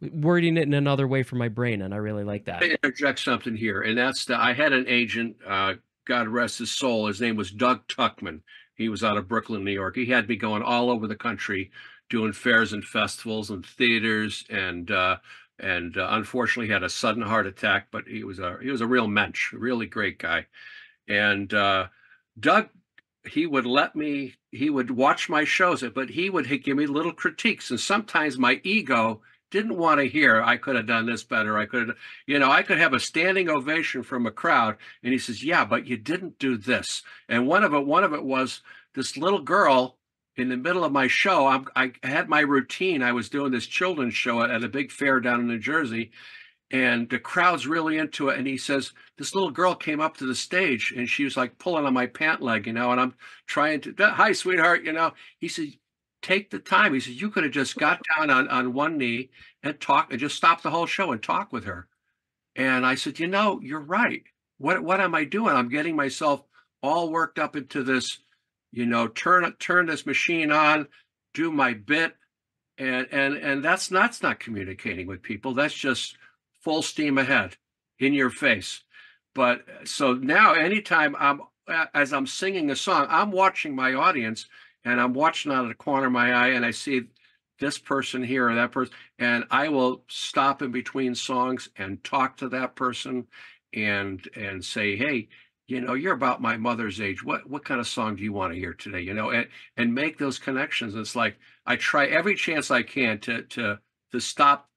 wording it in another way for my brain, and I really like that. I interject something here, and I had an agent, God rest his soul. His name was Doug Tuckman. He was out of Brooklyn, New York. He had me going all over the country, doing fairs and festivals and theaters, and unfortunately had a sudden heart attack. But he was a real mensch, a really great guy. And Doug, he would watch my shows, but he'd give me little critiques, and sometimes my ego didn't want to hear I could have done this better. I could have a standing ovation from a crowd, and he says, yeah, but you didn't do this. And one of it was this little girl in the middle of my show. I had my routine. I was doing this children's show at a big fair down in New Jersey, and the crowd's really into it. And he says, this little girl came up to the stage, and she was like pulling on my pant leg, and I'm trying to, hi, sweetheart, he said, take the time. He said, you could have just got down on one knee and talk and just stop the whole show and talk with her. And I said, you're right. What am I doing? I'm getting myself all worked up into this, turn this machine on, do my bit. And that's not communicating with people. That's just full steam ahead, in your face. But so now anytime as I'm singing a song, I'm watching my audience, and I'm watching out of the corner of my eye, and I see this person here or that person, and I will stop in between songs and talk to that person and say, hey, you're about my mother's age. What kind of song do you want to hear today? And make those connections. It's like I try every chance I can to stop,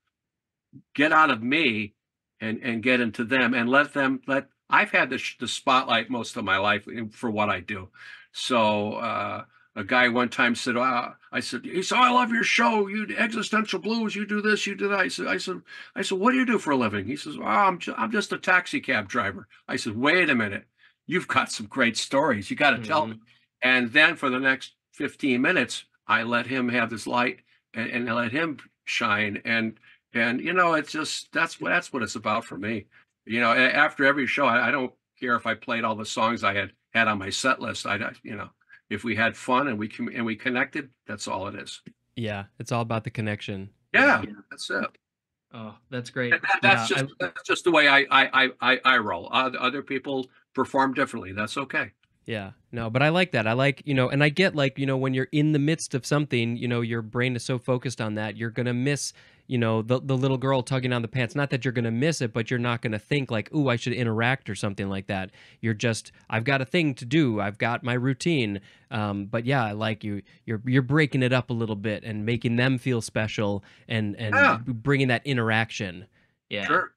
get out of me and get into them, and I've had the spotlight most of my life for what I do. So a guy one time said, he said, I love your show, you Existential Blues, you do this, you do that. I said, what do you do for a living? He says, I'm just a taxi cab driver. I said, wait a minute, you've got some great stories. You got to tell me. And then for the next 15 minutes, I let him have this light and I let him shine. And it's just, that's what it's about for me. After every show, I don't care if I played all the songs I had on my set list. If we had fun and we connected, that's all it is. Yeah, it's all about the connection. Yeah, that's it. Oh, that's great. That's just the way I roll. Other people perform differently. That's okay. Yeah, no, but I like that. I like, and I get like, when you're in the midst of something, your brain is so focused on that, you're going to miss, the little girl tugging on the pants. Not that you're going to miss it, but you're not going to think like, ooh, I should interact or something like that. You're just, I've got a thing to do. I've got my routine. But yeah, I like you're breaking it up a little bit and making them feel special and bringing that interaction. Yeah. Sure.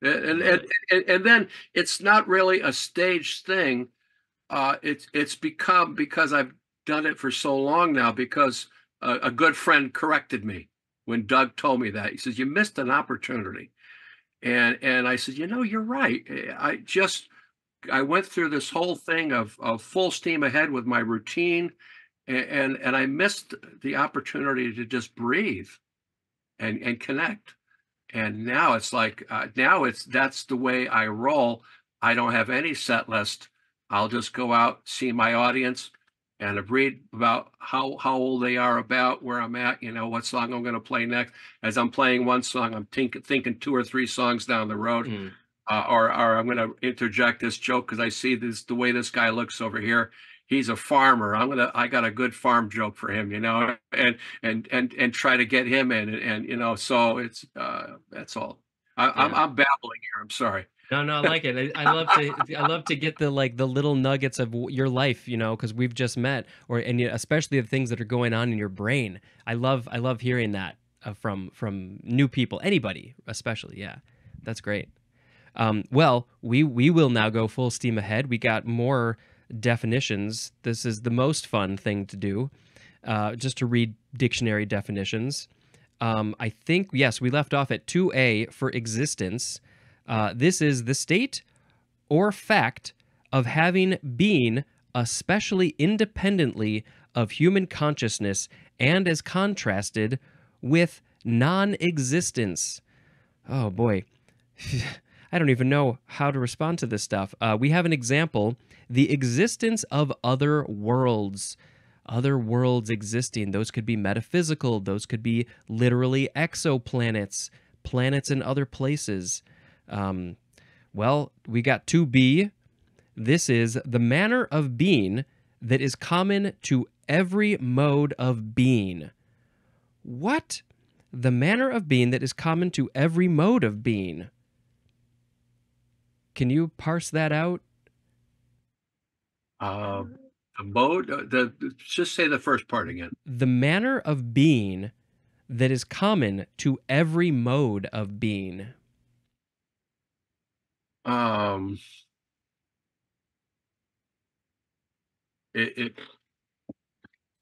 Yeah. And then it's not really a staged thing. It's become, because I've done it for so long now, because a good friend corrected me when Doug told me that. He says, you missed an opportunity. And I said, you're right. I went through this whole thing of full steam ahead with my routine, and I missed the opportunity to just breathe and connect. And now it's like, that's the way I roll. I don't have any set list. I'll just go out, see my audience, and read about how old they are, about where I'm at, what song I'm going to play next. As I'm playing one song, I'm thinking 2 or 3 songs down the road. or I'm going to interject this joke because I see this the way this guy looks over here. He's a farmer. I got a good farm joke for him, and try to get him in, and so it's that's all. Yeah. I'm babbling here. I'm sorry. No, no, I like it. I love to get the like the little nuggets of your life, because we've just met, and especially the things that are going on in your brain. I love hearing that from new people, anybody, especially. Yeah, that's great. Well, we will now go full steam ahead. We got more definitions. This is the most fun thing to do, just to read dictionary definitions. I think, yes, we left off at 2A for existence. This is the state or fact of having been, especially independently of human consciousness, and as contrasted with non-existence. Oh boy. I don't even know how to respond to this stuff. We have an example: the existence of other worlds. Other worlds existing. Those could be metaphysical. Those could be literally exoplanets, planets in other places. Well, we got 2B. This is the manner of being that is common to every mode of being. What? The manner of being that is common to every mode of being. Can you parse that out? Uh, the mode, just say the first part again. The manner of being that is common to every mode of being. Um, it, it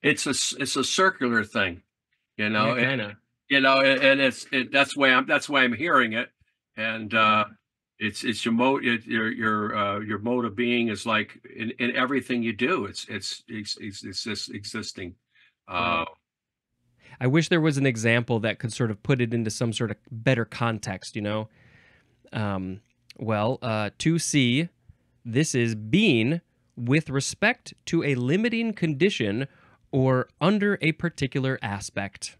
it's a circular thing, you Yeah, know, and, kind of. and that's why I'm hearing it, and it's your mode, your mode of being is like in everything you do. It's just existing. Uh, Right. I wish there was an example that could sort of put it into some sort of better context. Um, well, 2C, this is being with respect to a limiting condition or under a particular aspect.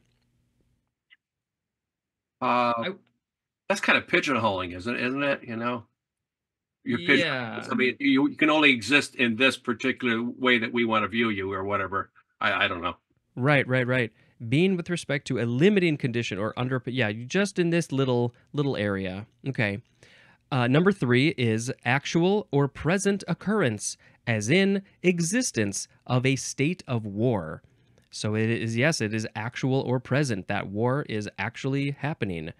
uh, I, that's kind of pigeonholing, isn't it? You're pigeon. yeah. I mean, you can only exist in this particular way that we want to view you, or whatever. I don't know. Right, right, right. Being with respect to a limiting condition or under, yeah, just in this little area. Okay. Number 3 is actual or present occurrence, as in existence of a state of war. So it is, yes, it is actual or present. That war is actually happening.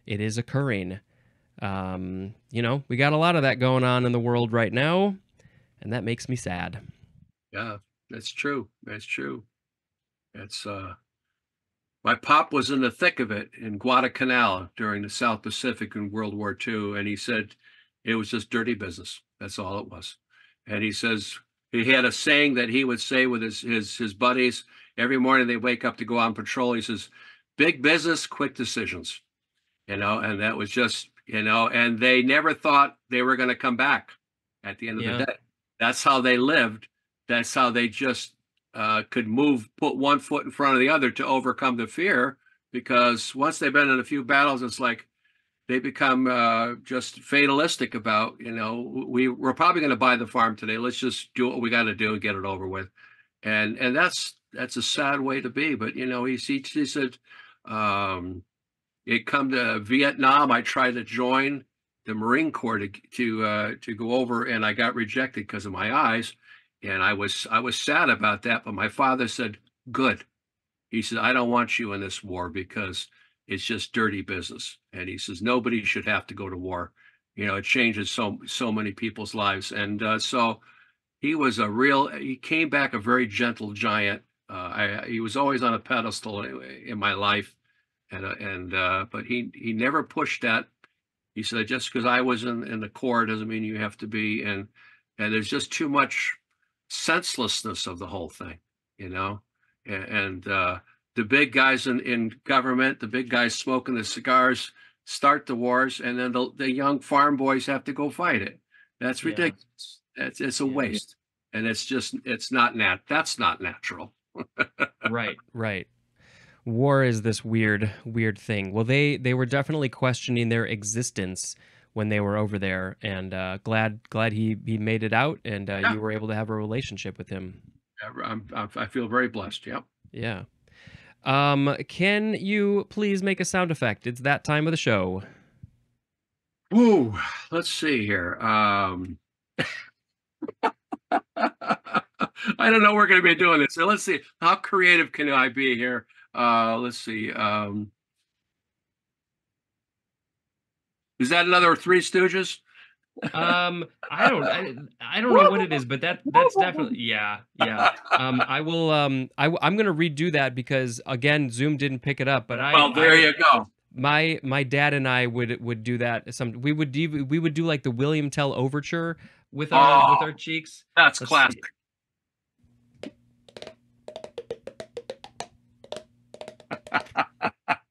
It is occurring. We got a lot of that going on in the world right now, and that makes me sad. Yeah, that's true. That's true. It's My pop was in the thick of it in Guadalcanal during the South Pacific in World War II, and he said it was just dirty business. That's all it was. And he says he had a saying that he would say with his buddies every morning they wake up to go on patrol. He says, "Big business, quick decisions," and that was just, and they never thought they were going to come back at the end of Yeah. the day. That's how they lived. That's how they just could put one foot in front of the other to overcome the fear. Because once they've been in a few battles, it's like they become just fatalistic about, we're probably going to buy the farm today. Let's just do what we got to do and get it over with. And that's a sad way to be. But he said, it come to Vietnam. I tried to join the Marine Corps to go over, and I got rejected because of my eyes. And I was sad about that, but my father said, "Good." He said, "I don't want you in this war because it's just dirty business." And he says, "Nobody should have to go to war. It changes so many people's lives." And so he came back a very gentle giant. He was always on a pedestal in my life, but he never pushed that. He said, "Just because I was in the Corps doesn't mean you have to be." And there's just too much senselessness of the whole thing, and the big guys in government, the big guys smoking the cigars, start the wars, and then the young farm boys have to go fight it. That's Yeah. ridiculous. It's a Yeah. waste, and it's not that's not natural. Right, right. War is this weird thing. Well, they were definitely questioning their existence when they were over there, and glad he made it out, and Yeah, you were able to have a relationship with him. I feel very blessed. Yep. Yeah. Can you please make a sound effect? It's that time of the show. Ooh, let's see here. I don't know we're going to be doing this. So let's see. How creative can I be here? Let's see. Is that another Three Stooges? I don't know what it is, but that's definitely, yeah, yeah. I will I'm gonna redo that because again Zoom didn't pick it up, but Well, there you go. my dad and I would do that. We would do like the William Tell overture with Oh, our cheeks. that's Let's see. classic.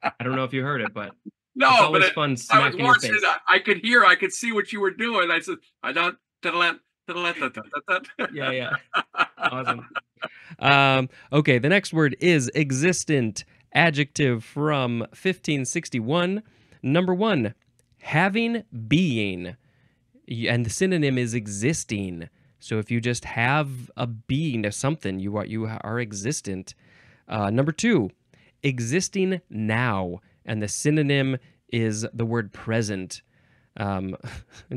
I don't know if you heard it, but it's No, but always fun I was smacking your watching face. it. I could see what you were doing. I said, I don't. Yeah, yeah. Awesome. Okay, the next word is existent, adjective from 1561. Number 1, having being. And the synonym is existing. So if you just have a being of something, you are existent. Number 2, existing now. And the synonym is the word present.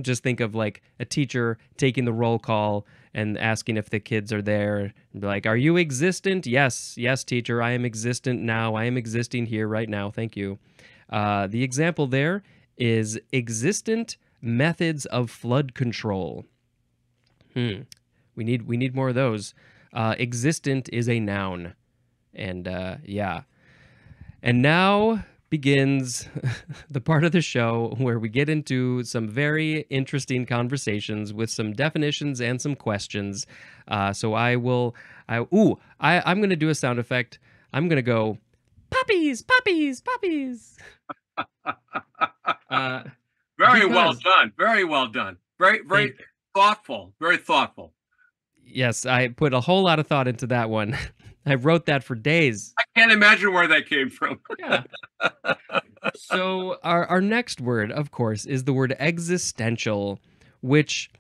Just think of like a teacher taking the roll call and asking if the kids are there. Like, are you existent? Yes, yes, teacher, I am existent now. I am existing here right now. Thank you. The example there is existent methods of flood control. We need more of those. Existent is a noun, and yeah. And now begins the part of the show where we get into some very interesting conversations with some definitions and some questions. So I'm going to do a sound effect. I'm going to go, puppies, puppies, puppies. Very well Because- done. Very well done. Very thoughtful. Very thoughtful. Yes, I put a whole lot of thought into that one. I wrote that for days. I can't imagine where that came from. Yeah. So our next word, of course, is the word existential, which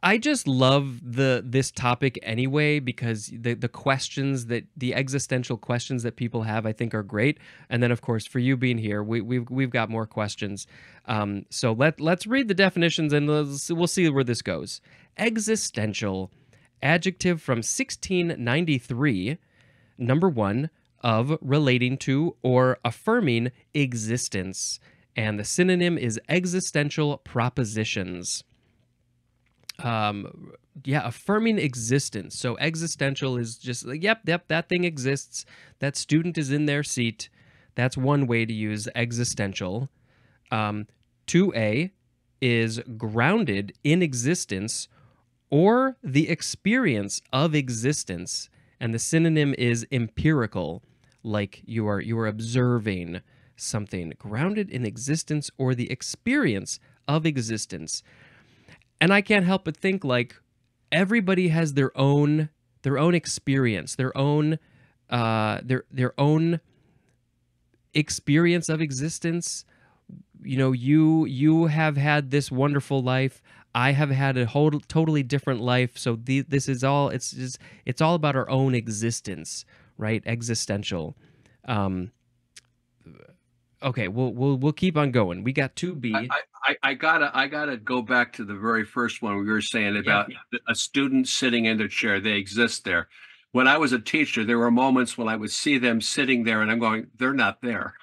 I just love this topic anyway because the questions that the existential questions that people have I think are great, and then of course for you being here we've got more questions. So let's read the definitions and we'll see where this goes. Existential, adjective from 1693. Number 1, of relating to or affirming existence, and the synonym is existential propositions. Affirming existence. So existential is just like, yep, that thing exists. That student is in their seat. That's one way to use existential. 2A is grounded in existence or the experience of existence, and the synonym is empirical, like you are observing something. Grounded in existence or the experience of existence. And I can't help but think like everybody has their own experience, their own experience of existence. You know, you have had this wonderful life. I have had a whole totally different life. So this is all it's all about our own existence, right? Existential. Okay, we'll keep on going. We got 2B. I gotta go back to the very first one we were saying about a student sitting in their chair. They exist there. When I was a teacher, there were moments when I would see them sitting there, and I'm going, "They're not there.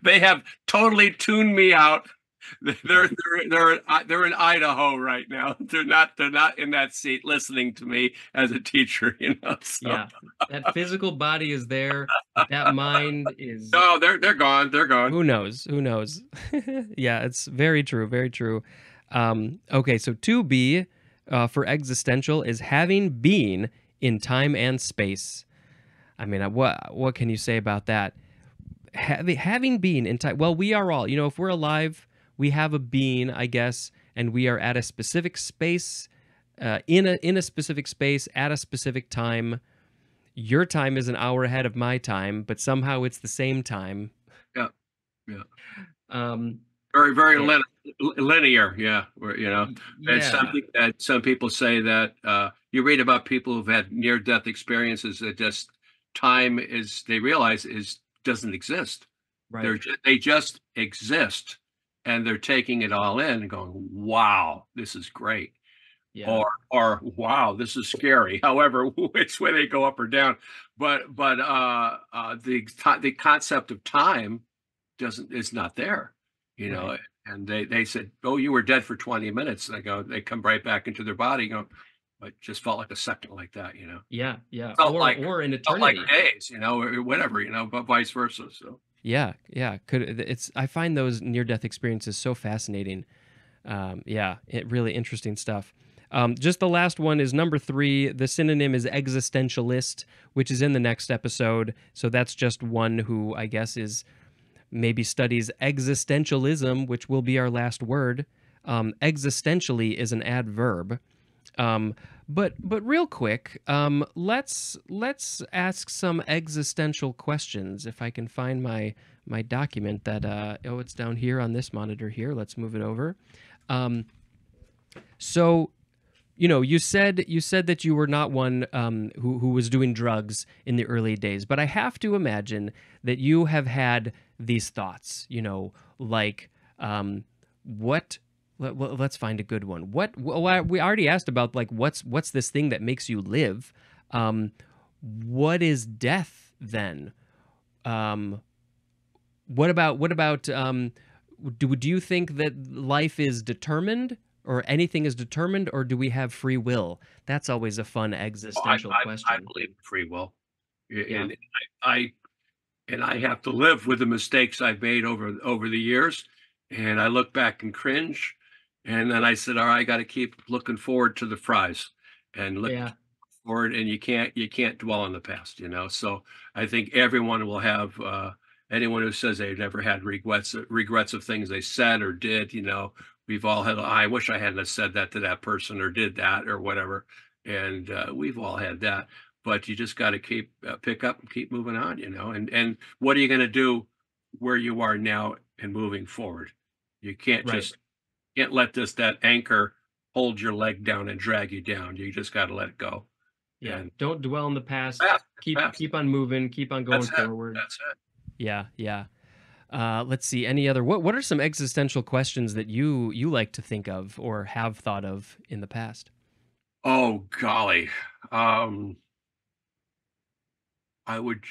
They have totally tuned me out. They're in Idaho right now. They're not in that seat listening to me as a teacher. You know." So. Yeah, that physical body is there. That mind is. No, they're gone. They're gone. Who knows? Who knows? Yeah, it's very true. Very true. Okay, so 2B for existential is having been in time and space. I mean, what can you say about that? Having been in time. Well, we are all. You know, if we're alive, we have a being, I guess, and we are at a specific space, in a specific space at a specific time. Your time is an hour ahead of my time, but somehow it's the same time. Yeah, yeah. very Eh, linear. Yeah, and yeah, some people say that you read about people who've had near death experiences that just time is they realize is doesn't exist. right. They just exist, and they're taking it all in and going, "Wow, this is great." Yeah, Or wow, this is scary. However, which way they go up or down, but the concept of time doesn't is not there, you right. know. And they said, "Oh, you were dead for 20 minutes." And they come right back into their body, go, but just felt like a second like that, you know. Yeah, yeah. Felt like Or an felt like eternity. days, or whatever, but vice versa. So Yeah, yeah. I find those near death experiences so fascinating. Yeah, really interesting stuff. Just the last one is number 3. The synonym is existentialist, which is in the next episode. So that's just one who I guess is maybe studies existentialism, which will be our last word. Existentially is an adverb. Um, but real quick, let's ask some existential questions. If I can find my document that it's down here on this monitor here. Let's move it over. Um, so you said that you were not one who was doing drugs in the early days, but I have to imagine that you have had these thoughts. Like what? Let's find a good one. We already asked about like what's this thing that makes you live? What is death then? Um, what about do you think that life is determined or anything is determined, or do we have free will? That's always a fun existential I question. believe in free will, Yeah. and I and I have to live with the mistakes I've made over the years. And I look back and cringe. And then I said, all right, I got to keep looking forward to the fries and look Yeah. forward. And you can't dwell on the past, So I think everyone will have anyone who says they've never had regrets of things they said or did, we've all had, I wish I hadn't have said that to that person or did that or whatever. And we've all had that, but you just got to keep pick up and keep moving on, and what are you going to do where you are now and moving forward? You Right. can't let that anchor hold your leg down and drag you down. You just got to let it go. Yeah. And Don't dwell in the past. fast, Keep fast. keep on moving. Keep on going That's it. forward. That's it. Yeah. Yeah. Let's see. Any other? What are some existential questions that you like to think of or have thought of in the past? Oh golly. Um, I would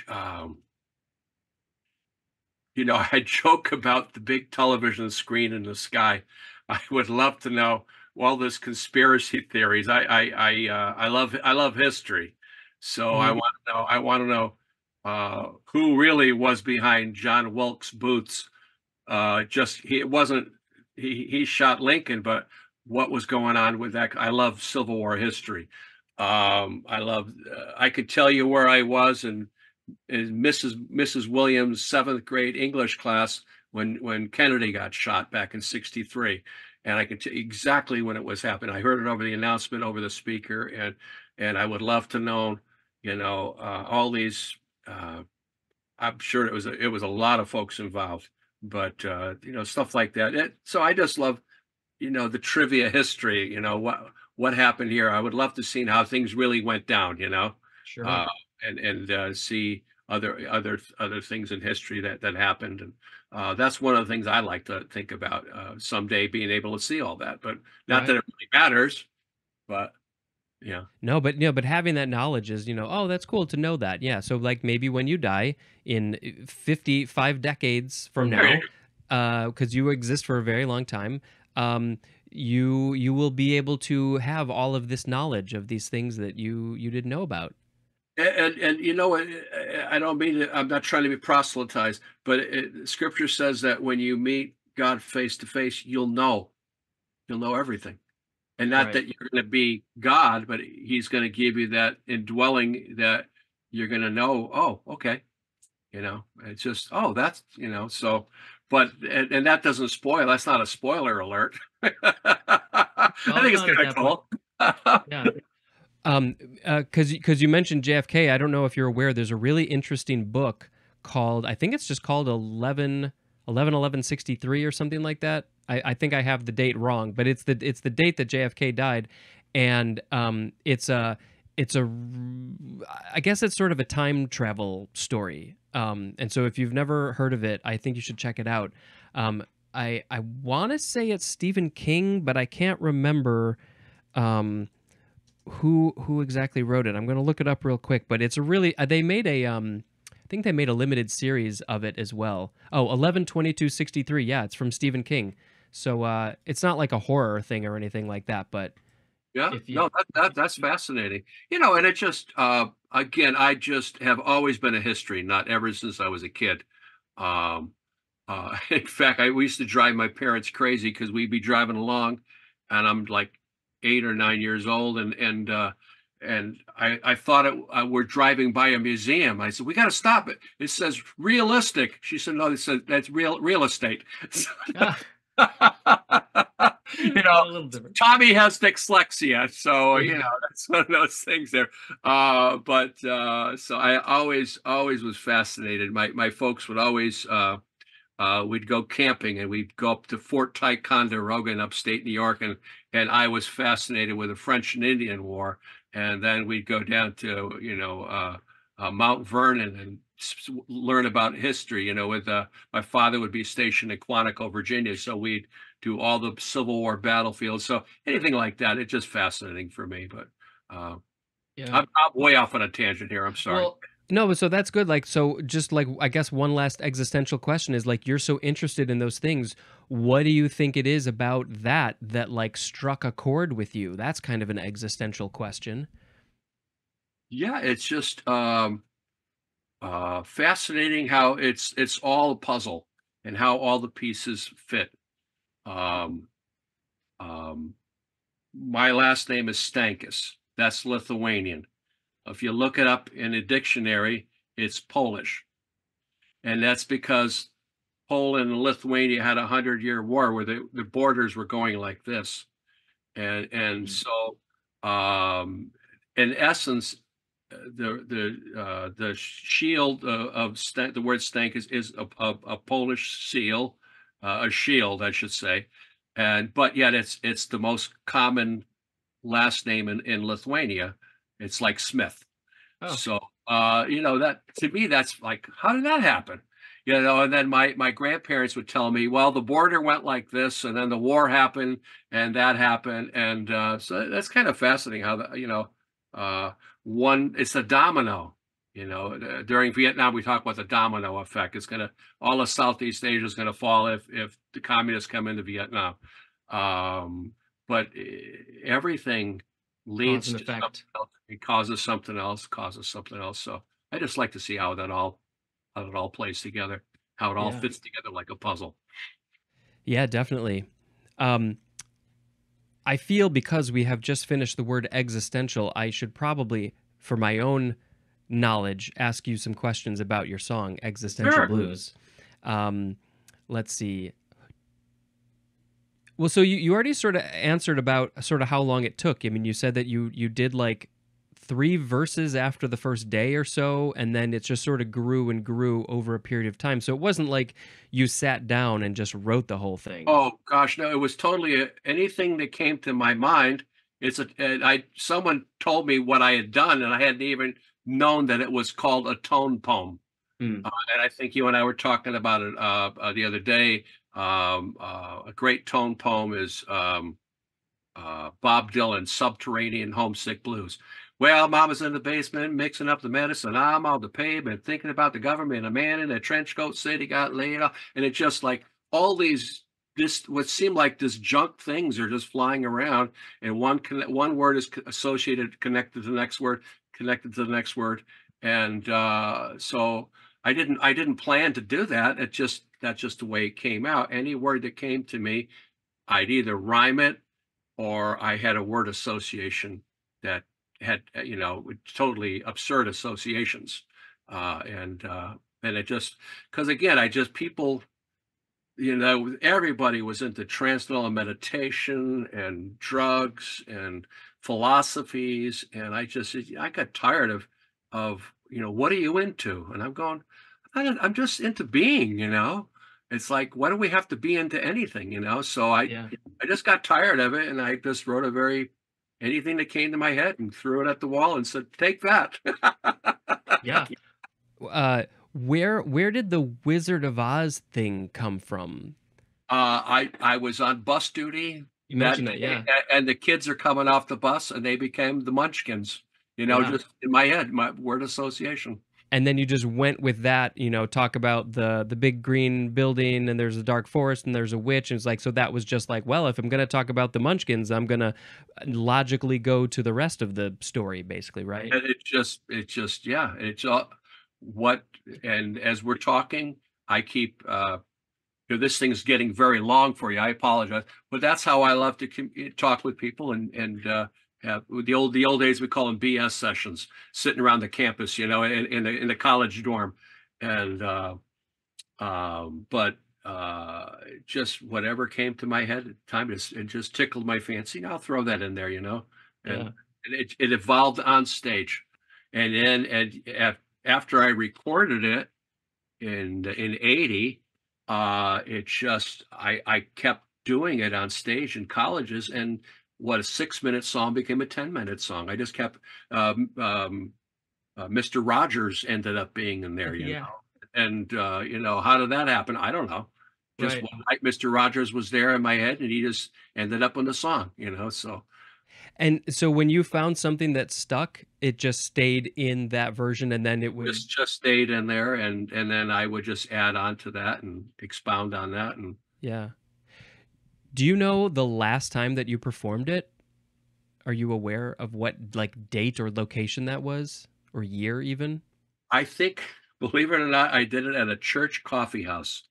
I joke about the big television screen in the sky. I would love to know all this conspiracy theories. I love history, so I Mhm. want to know. I want to know who really was behind John Wilkes Booth's. Just he it wasn't he shot Lincoln, but what was going on with that? I love Civil War history. I love. I could tell you where I was in Mrs. Williams' seventh grade English class when Kennedy got shot back in '63, and I could tell exactly when it was happening. I heard it over the announcement over the speaker, and I would love to know, all these. Uh, I'm sure it was a lot of folks involved, but stuff like that. So I just love the trivia history. What happened here. I would love to see how things really went down. Uh, Sure. and see other things in history that happened, and that's one of the things I like to think about someday being able to see all that. But not that Right. it really matters. But yeah, No, but having that knowledge is, oh, that's cool to know that. Yeah. So like maybe when you die in 55 decades from now, because you exist for a very long time, um, you will be able to have all of this knowledge of these things that you didn't know about. and I don't mean to, I'm not trying to be proselytized, but Scripture says that when you meet God face to face, you'll know everything. And not Right. that you're going to be God, but He's going to give you that indwelling that you're going to know. Oh, okay. It's just, oh, that's, so, but, and that doesn't spoil. That's not a spoiler alert. I Well, think it's it's not at kind of that point. cool. Yeah. Because you mentioned JFK, I don't know if you're aware. There's a really interesting book called I think it's just called 11 11/11/63 or something like that. I think I have the date wrong, but it's the date that JFK died, and it's a I guess it's sort of a time travel story. And so if you've never heard of it, I think you should check it out. I want to say it's Stephen King, but I can't remember who exactly wrote it. I'm going to look it up real quick, but it's a really they made a I think they made a limited series of it as well. Oh, 11/22/63. Yeah, it's from Stephen King. So it's not like a horror thing or anything like that, but Yeah, if you no, that's fascinating. And it just again, I just have always been a history nut ever since I was a kid. Um, in fact, we used to drive my parents crazy because we'd be driving along, and I'm like 8 or 9 years old, and I thought we're driving by a museum. I said, "We got to stop it. It says realistic." She said, "No, it says that's real estate." ah, you a know, little different. Tommy has dyslexia, so Yeah. that's one of those things there. But so I always was fascinated. My folks would always we'd go camping and we'd go up to Fort Ticonderoga in upstate New York, and I was fascinated with the French and Indian War, and then we'd go down to Mount Vernon and learn about history. With my father would be stationed in Quantico, Virginia, so we'd do all the Civil War battlefields. So anything like that, it's just fascinating for me. But uh, Yeah. I'm way off on a tangent here. I'm sorry. Well, no, so that's good. Like, so just like, I guess one last existential question is like, you're so interested in those things. What do you think it is about that like struck a chord with you? That's kind of an existential question. Yeah, it's just fascinating how it's all a puzzle and how all the pieces fit. Um, um, my last name is Stankus. That's Lithuanian. If you look it up in a dictionary, it's Polish, and that's because Poland and Lithuania had 100-year war where the borders were going like this, and Mm. so in essence, the shield the word stank is a Polish seal, a shield, I should say, and but yet it's the most common last name in Lithuania. It's like Smith. Oh, So that to me that's like, how did that happen? And then my grandparents would tell me, well, the border went like this, and then the war happened, and that happened, and so that's kind of fascinating how uh, one it's a domino. During Vietnam, we talk about the domino effect. It's gonna all of Southeast Asia is gonna fall if the communists come into Vietnam. Um, but everything cause leads and to something effect. else. It causes something else, causes something else. So I just like to see how it all plays together, how it all Yeah. fits together like a puzzle. Yeah, definitely. Um, I feel because we have just finished the word existential, I should probably, for my own knowledge, ask you some questions about your song, Existential Sure. Blues. Um, let's see. Well, so you already sort of answered about sort of how long it took. I mean, you said that you did like three verses after the first day or so, and then it just sort of grew and grew over a period of time. So it wasn't like you sat down and just wrote the whole thing. Oh gosh, no, it was totally anything that came to my mind. Someone told me what I had done, and I hadn't even known that it was called a tone poem. Mm. And I think you and I were talking about it the other day. A great tone poem is Bob Dylan's "Subterranean Homesick Blues." Well, Mama's in the basement mixing up the medicine. I'm on the pavement thinking about the government. A man in a trench coat said he got laid off, and it's just like all these this what seemed like this junk things are just flying around, and one word is associated, connected to the next word, connected to the next word, and so I didn't plan to do that. That's just the way it came out. Any word that came to me, I'd either rhyme it or I had a word association that had totally absurd associations, and it just because again I just people everybody was into transcendental meditation and drugs and philosophies, and I got tired of what are you into, and I'm going, I'm just into being. It's like, why do we have to be into anything, you know? So Yeah. I just got tired of it, and I just wrote anything that came to my head and threw it at the wall and said, "Take that." Yeah. Where did the Wizard of Oz thing come from? I was on bus duty You that mentioned that, day, yeah. and the kids are coming off the bus, and they became the Munchkins. You know, Yeah. just in my head, my word association. And then you just went with that, talk about the big green building and there's a dark forest and there's a witch, and it's like, so that was just like, well, if I'm going to talk about the Munchkins, I'm going to logically go to the rest of the story, basically, right? And yeah, it's what. And as we're talking, I keep. This thing's getting very long for you. I apologize, but that's how I love to talk with people and have with the old days we call them BS sessions, sitting around the campus, in the college dorm, and but just whatever came to my head at the time, it just tickled my fancy. And I'll throw that in there, Yeah. and it evolved on stage, and then after I recorded it in '80, it just I kept doing it on stage in colleges, and what a 6-minute song became a 10-minute song. I just kept Mr. Rogers ended up being in there, Yeah. and how did that happen? I don't know. Just Right. one night, Mr. Rogers was there in my head, and he just ended up on the song, So And so when you found something that stuck, it just stayed in that version and then it would. just stayed in there, and then I would just add on to that and expound on that, and Yeah. Do you know the last time that you performed it? Are you aware of what like date or location that was or year even? I think, believe it or not, I did it at a church coffee house.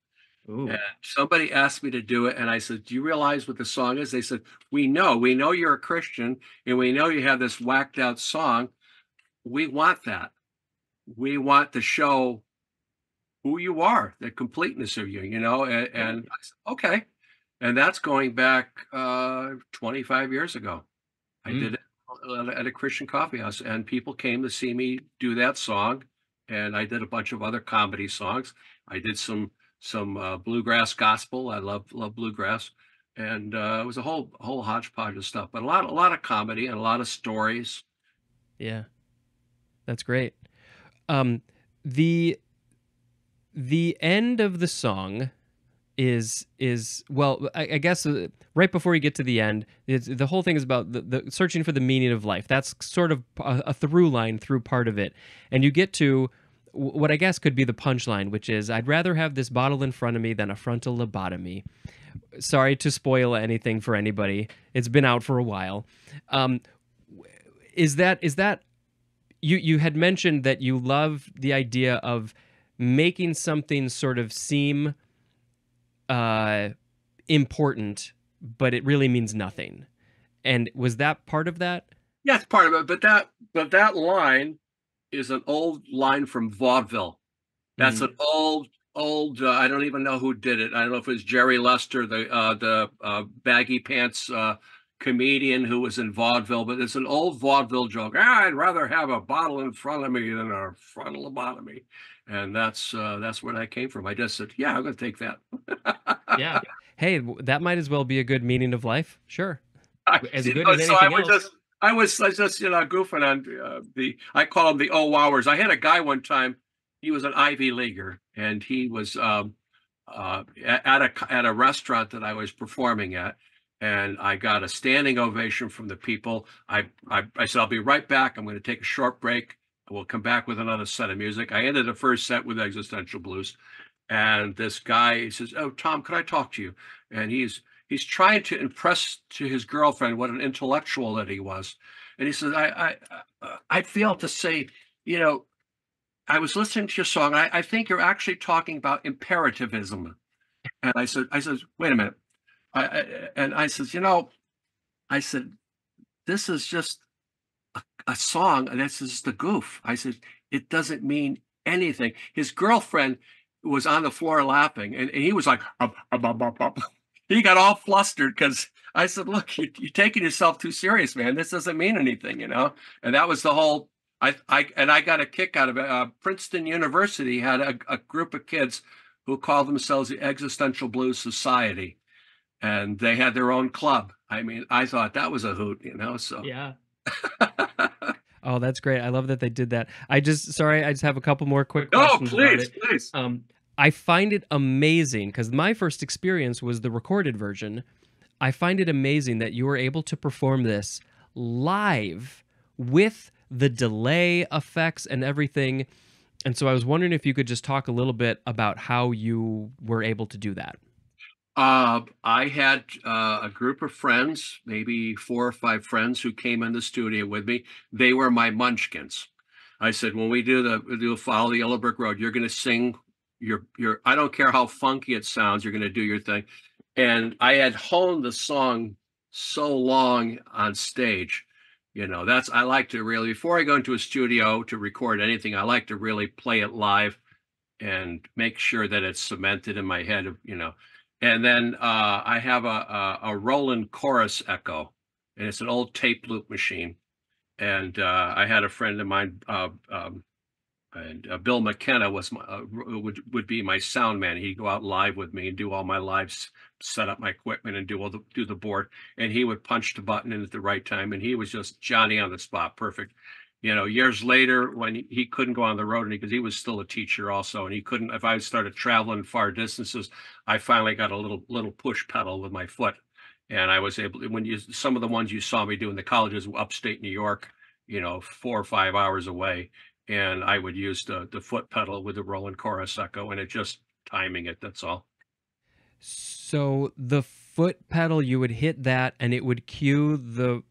And Ooh. somebody asked me to do it, and I said, "Do you realize what the song is?" They said, we know you're a Christian, and we know you have this whacked out song. We want that. We want to show who you are, the completeness of you, and I said, okay. And that's going back 25 years ago. I Mm, did it at a Christian coffee house, and people came to see me do that song. And I did a bunch of other comedy songs. I did some bluegrass gospel. I love bluegrass, and it was a whole hodgepodge of stuff. But a lot of comedy and a lot of stories. yeah. That's great. Um the the end of the song is well, I guess right before you get to the end, the whole thing is about the searching for the meaning of life. That's sort of a through line through part of it, and you get to what I guess could be the punchline, which is, I'd rather have this bottle in front of me than a frontal lobotomy. Sorry to spoil anything for anybody. It's been out for a while. Um, is that you had mentioned that you love the idea of making something sort of seem uh, important, but it really means nothing. And was that part of that? Yeah, it's part of it. But that line is an old line from vaudeville. That's Mm, an old. I don't even know who did it. I don't know if it was Jerry Lester, the baggy pants comedian who was in vaudeville, but it's an old vaudeville joke. I'd rather have a bottle in front of me than a frontal lobotomy, and that's where that came from. I just said, yeah, I'm going to take that. yeah. Hey, that might as well be a good meaning of life. Sure. As good as So I anything was else. just goofing on I call them the hours. I had a guy one time. He was an Ivy Leaguer, and he was at a restaurant that I was performing at, and I got a standing ovation from the people. I said, I'll be right back. I'm going to take a short break. We'll come back with another set of music. I ended the first set with Existential Blues, and this guy, he says, "Oh, Tom, could I talk to you?" And he's trying to impress to his girlfriend what an intellectual that he was. And he says, I feel to say, you know, I was listening to your song. I think you're actually talking about imperativism. And I said, wait a minute. And I says, I said, this is just a song, and this is the goof. I said, it doesn't mean anything. His girlfriend was on the floor laughing, and he was like, he got all flustered because I said, look, you're taking yourself too serious, man. This doesn't mean anything. And that was the whole. I got a kick out of it. Princeton University had a group of kids who called themselves the Existential Blues Society, and they had their own club. I mean, I thought that was a hoot, you know. So Yeah. Oh, that's great. I love that they did that. I just have a couple more quick no, questions about please, it. please. Um, I find it amazing because my first experience was the recorded version. I find it amazing that you were able to perform this live with the delay effects and everything. And so I was wondering if you could just talk a little bit about how you were able to do that. I had a group of friends, maybe 4 or 5 friends, who came in the studio with me. They were my munchkins. I said, when we do Follow the Yellow Brick Road, you're going to sing your. I don't care how funky it sounds. You're going to do your thing. And I had honed the song so long on stage. You know, I like to really, before I go into a studio to record anything, I like to really play it live and make sure that it's cemented in my head, you know. And then I have a Roland chorus echo, and it's an old tape loop machine. And I had a friend of mine, and Bill McKenna would be my sound man. He'd go out live with me and do all my lives, set up my equipment, and do the board. And he would punch the button in at the right time, and he was just Johnny on the spot, perfect. You know, years later, when he couldn't go on the road, because he was still a teacher also, and he couldn't. If I started traveling far distances, I finally got a little push pedal with my foot, and I was able to. Some of the ones you saw me do in the colleges, upstate New York, you know, 4 or 5 hours away, and I would use the foot pedal with the Roland chorus echo, and it just timing it. That's all. So the foot pedal, you would hit that and it would cue the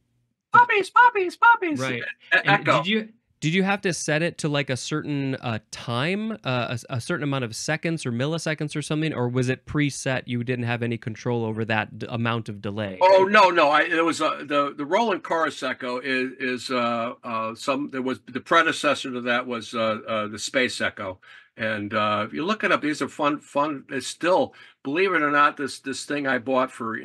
Puppies, puppies, puppies. right. And Echo. did you have to set it to like a certain time, a certain amount of seconds or milliseconds or something, or was it preset? You didn't have any control over that amount of delay. Oh no, no! It was the Roland chorus echo is some. There was the predecessor to that was the space echo, and if you look it up, these are fun. It's still, believe it or not, this thing I bought for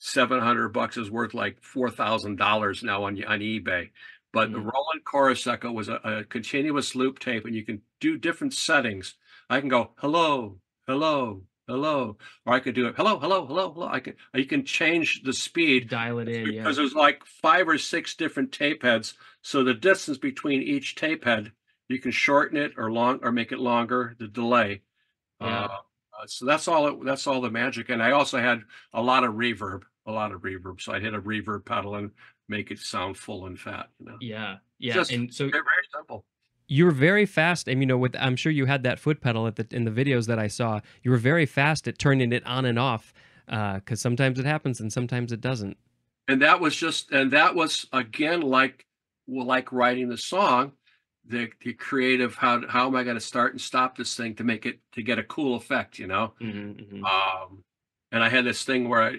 $700 is worth like $4,000 now on eBay. But the Roland chorus echo was a continuous loop tape, and you can do different settings. I can go hello, hello, hello, or I could do it hello, hello, hello, hello. You can change the speed, Dial it in, because there's like 5 or 6 different tape heads. So the distance between each tape head, you can shorten it or make it longer. The delay. Yeah. So that's all. That's all the magic. And I also had a lot of reverb. So I hit a reverb pedal and make it sound full and fat. You know. Yeah. Yeah. Just And so very simple. you were very fast. And I'm sure you had that foot pedal in the videos that I saw. You were very fast at turning it on and off, because sometimes it happens and sometimes it doesn't. And that was again like writing the song, the creative. How am I going to start and stop this thing to get a cool effect, you know? And I had this thing where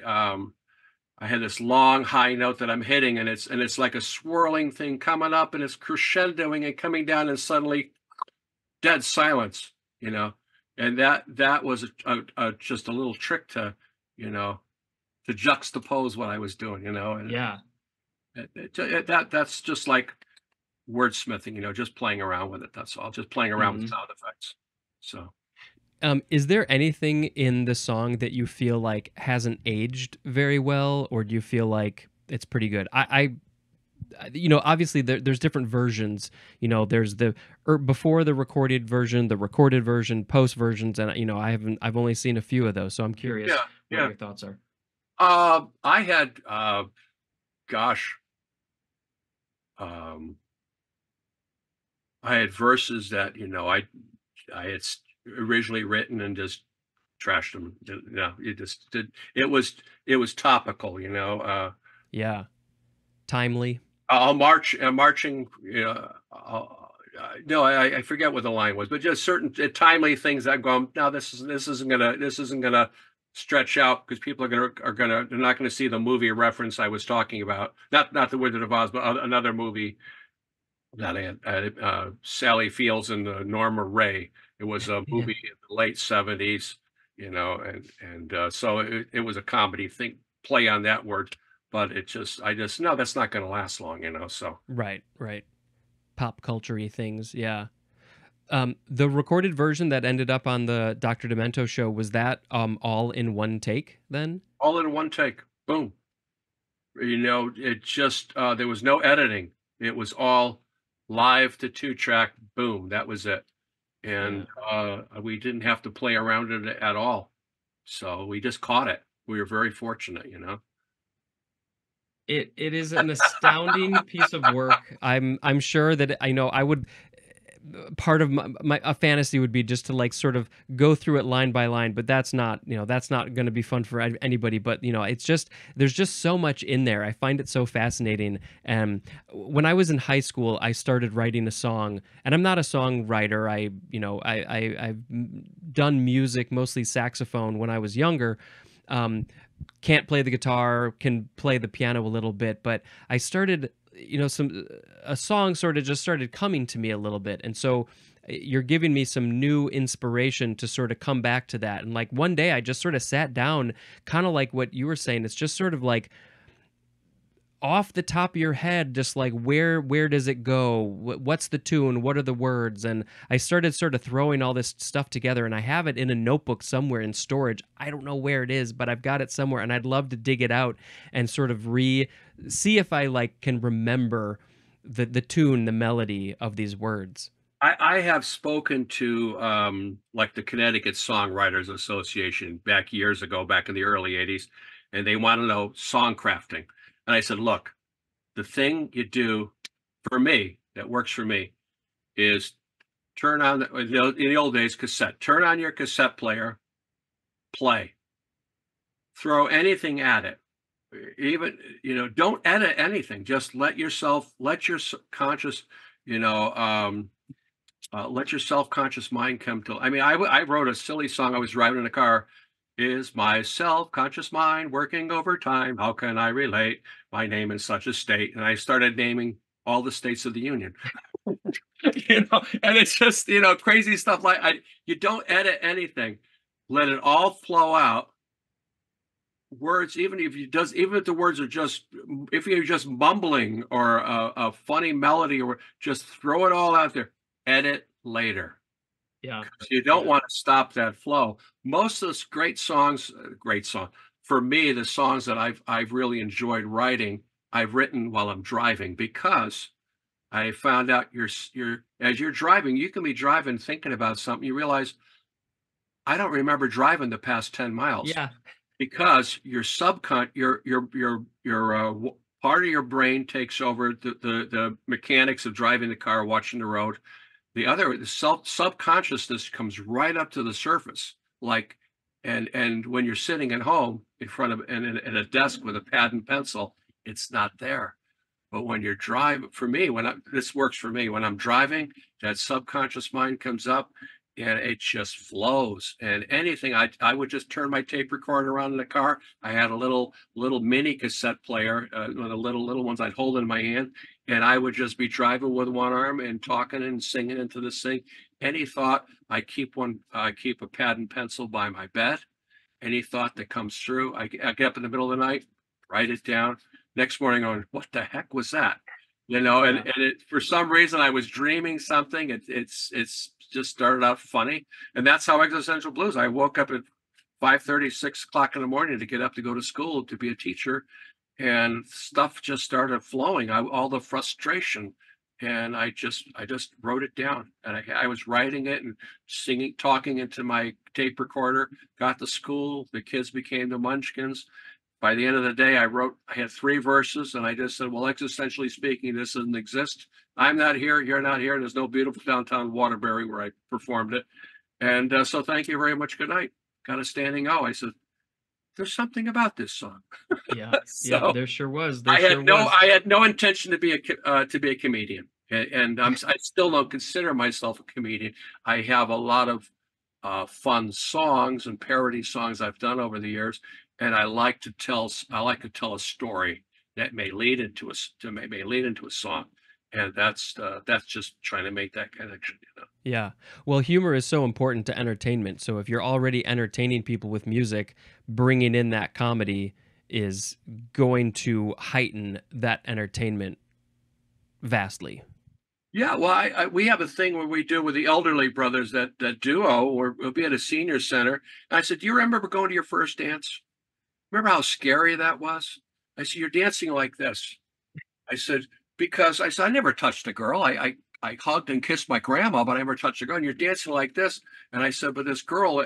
I had this long high note that I'm hitting, and it's like a swirling thing coming up, and it's crescendoing and coming down, and suddenly dead silence, you know. And that was just a little trick to, you know, to juxtapose what I was doing, you know. And Yeah. that's just like wordsmithing, you know, just playing around with it. That's all, just playing around with sound effects. So. Is there anything in the song that you feel like hasn't aged very well, or do you feel like it's pretty good? Obviously there's different versions. You know, there's before the recorded version, post versions, and I've only seen a few of those, so I'm curious what your thoughts are. I had, I had verses that, you know, I had originally written and just trashed them. You know, it just did. It was topical, you know. Yeah, timely. Marching. You know, no, I forget what the line was, but just certain timely things that go. Now this isn't gonna stretch out, because people they're not gonna see the movie reference I was talking about. Not the Wizard of Oz, but another movie that I had, Sally Fields and Norma Ray. It was a movie in the late '70s, you know, and so it was a comedy thing, play on that word, but no, that's not going to last long, you know. So right, pop culture-y things, yeah. The recorded version that ended up on the Dr. Demento show, was that all in one take then? All in one take. Boom. It just there was no editing. It was all live to 2-track. Boom, that was it. Yeah. And we didn't have to play around it at all. So we just caught it. We were very fortunate. It is an astounding piece of work. I'm sure that I know I would part of my a fantasy would be just to like sort of go through it line by line, but that's not going to be fun for anybody. But it's just there's just so much in there. I find it so fascinating. And when I was in high school, I started writing a song, and I'm not a songwriter. I've done music, mostly saxophone, when I was younger. Can't play the guitar, can play the piano a little bit, but I started, a song sort of just started coming to me a little bit. And so you're giving me some new inspiration to sort of come back to that. And like one day I just sort of sat down, kind of like what you were saying. It's just sort of like off the top of your head, just like where does it go, what's the tune, what are the words. And I started sort of throwing all this stuff together, and I have it in a notebook somewhere in storage. I don't know where it is, but I've got it somewhere, and I'd love to dig it out and sort of see if I like can remember the tune, the melody of these words. I have spoken to like the Connecticut Songwriters Association back years ago, back in the early 80s, and they want to know song crafting. And I said, look, the thing you do for me that works for me is turn on in the old days cassette, turn on your cassette player, play, throw anything at it. Even, don't edit anything. Just let your conscious, you know, let your self-conscious mind come to. I mean, I wrote a silly song. I was driving in a car. Is my self-conscious mind working overtime? How can I relate my name in such a state? And I started naming all the states of the union. And it's just crazy stuff like you don't edit anything. Let it all flow out. Words, even if the words are just, if you're just mumbling or a funny melody, or just throw it all out there. Edit later. Yeah. You don't want to stop that flow. Most of those great songs, for me, the songs that I've really enjoyed writing, I've written while I'm driving, because I found out as you're driving, you can be driving thinking about something. You realize I don't remember driving the past 10 miles. Yeah. Because your part of your brain takes over the mechanics of driving the car, watching the road. The subconsciousness comes right up to the surface, like, and when you're sitting at home in front of at a desk with a pad and pencil, it's not there. But when you're driving, for me, this works for me, when I'm driving, that subconscious mind comes up, and it just flows. And anything, I would just turn my tape recorder around in the car. I had a little mini cassette player, one of the little ones I'd hold in my hand, and I would just be driving with one arm and talking and singing into this thing. Any thought, I keep a pad and pencil by my bed. Any thought that comes through, I get up in the middle of the night, write it down. Next morning, going, what the heck was that? And for some reason I was dreaming something. It's just started out funny, and that's how Existential Blues. I woke up at 5:30, 6 o'clock in the morning to get up to go to school to be a teacher, and stuff just started flowing. All the frustration, and I just wrote it down, and I was writing it and singing, talking into my tape recorder. Got to school, the kids became the Munchkins. By the end of the day, I had 3 verses, and I just said, well, existentially speaking, this doesn't exist. I'm not here. You're not here. There's no beautiful downtown Waterbury where I performed it. And so thank you very much. Good night. Got a standing O. I said, there's something about this song. Yeah. So yeah, there sure was. I had no intention to be a comedian. And I still don't consider myself a comedian. I have a lot of fun songs and parody songs I've done over the years. And I like to tell a story that may lead into a song, and that's just trying to make that connection. Yeah. Well, humor is so important to entertainment. So if you're already entertaining people with music, bringing in that comedy is going to heighten that entertainment vastly. Yeah, well, we have a thing where we do with the elderly brothers, that duo, or we'll be at a senior center. And I said, "Do you remember going to your first dance? Remember how scary that was?" I said, "You're dancing like this." I said, "Because," I said, "I never touched a girl. I hugged and kissed my grandma, but I never touched a girl. And you're dancing like this." And I said, "But this girl,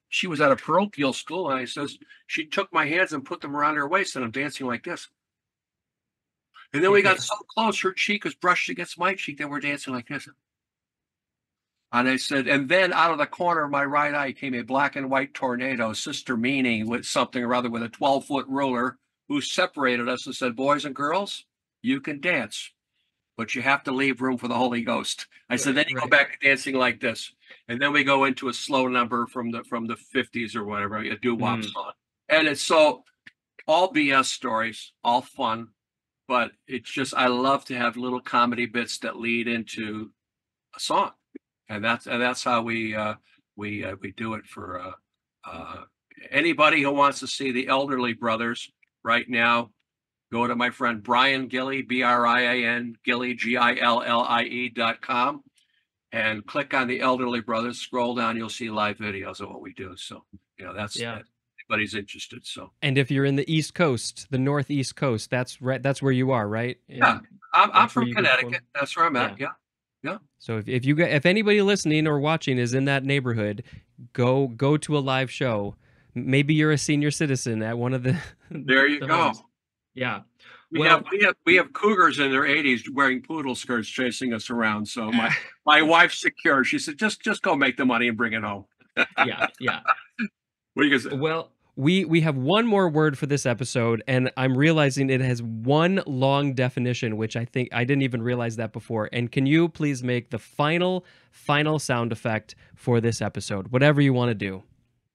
she was at a parochial school, and I says she took my hands and put them around her waist, and I'm dancing like this." And then we got so close, her cheek was brushed against my cheek, then we're dancing like this. And I said, and then out of the corner of my right eye came a black and white tornado, Sister Meaning, with something or other, with a 12-foot ruler, who separated us and said, "Boys and girls, you can dance, but you have to leave room for the Holy Ghost." I said, "Then you go back to dancing like this." And then we go into a slow number from the 50s or whatever, a doo-wop song. And it's so all BS stories, all fun, but it's just, I love to have little comedy bits that lead into a song. And that's how we do it for anybody who wants to see the Elderly Brothers right now. Go to my friend Brian Gilly, Brian Gilly, GILLIE.com, and click on the Elderly Brothers. Scroll down, you'll see live videos of what we do. So that's anybody's interested. So, and if you're in the East Coast, the Northeast Coast, that's right. That's where you are, right? Yeah, I'm from Connecticut. That's where I'm at. Yeah. Yeah. So if anybody listening or watching is in that neighborhood, go to a live show. Maybe you're a senior citizen at one of the. There you go. Homes. Yeah. We have cougars in their 80s wearing poodle skirts chasing us around. So my wife's secure. She said, just go make the money and bring it home. Yeah. What are you gonna say? Well, we have one more word for this episode, and I'm realizing it has one long definition, which I think I didn't even realize that before. And can you please make the final sound effect for this episode? Whatever you want to do.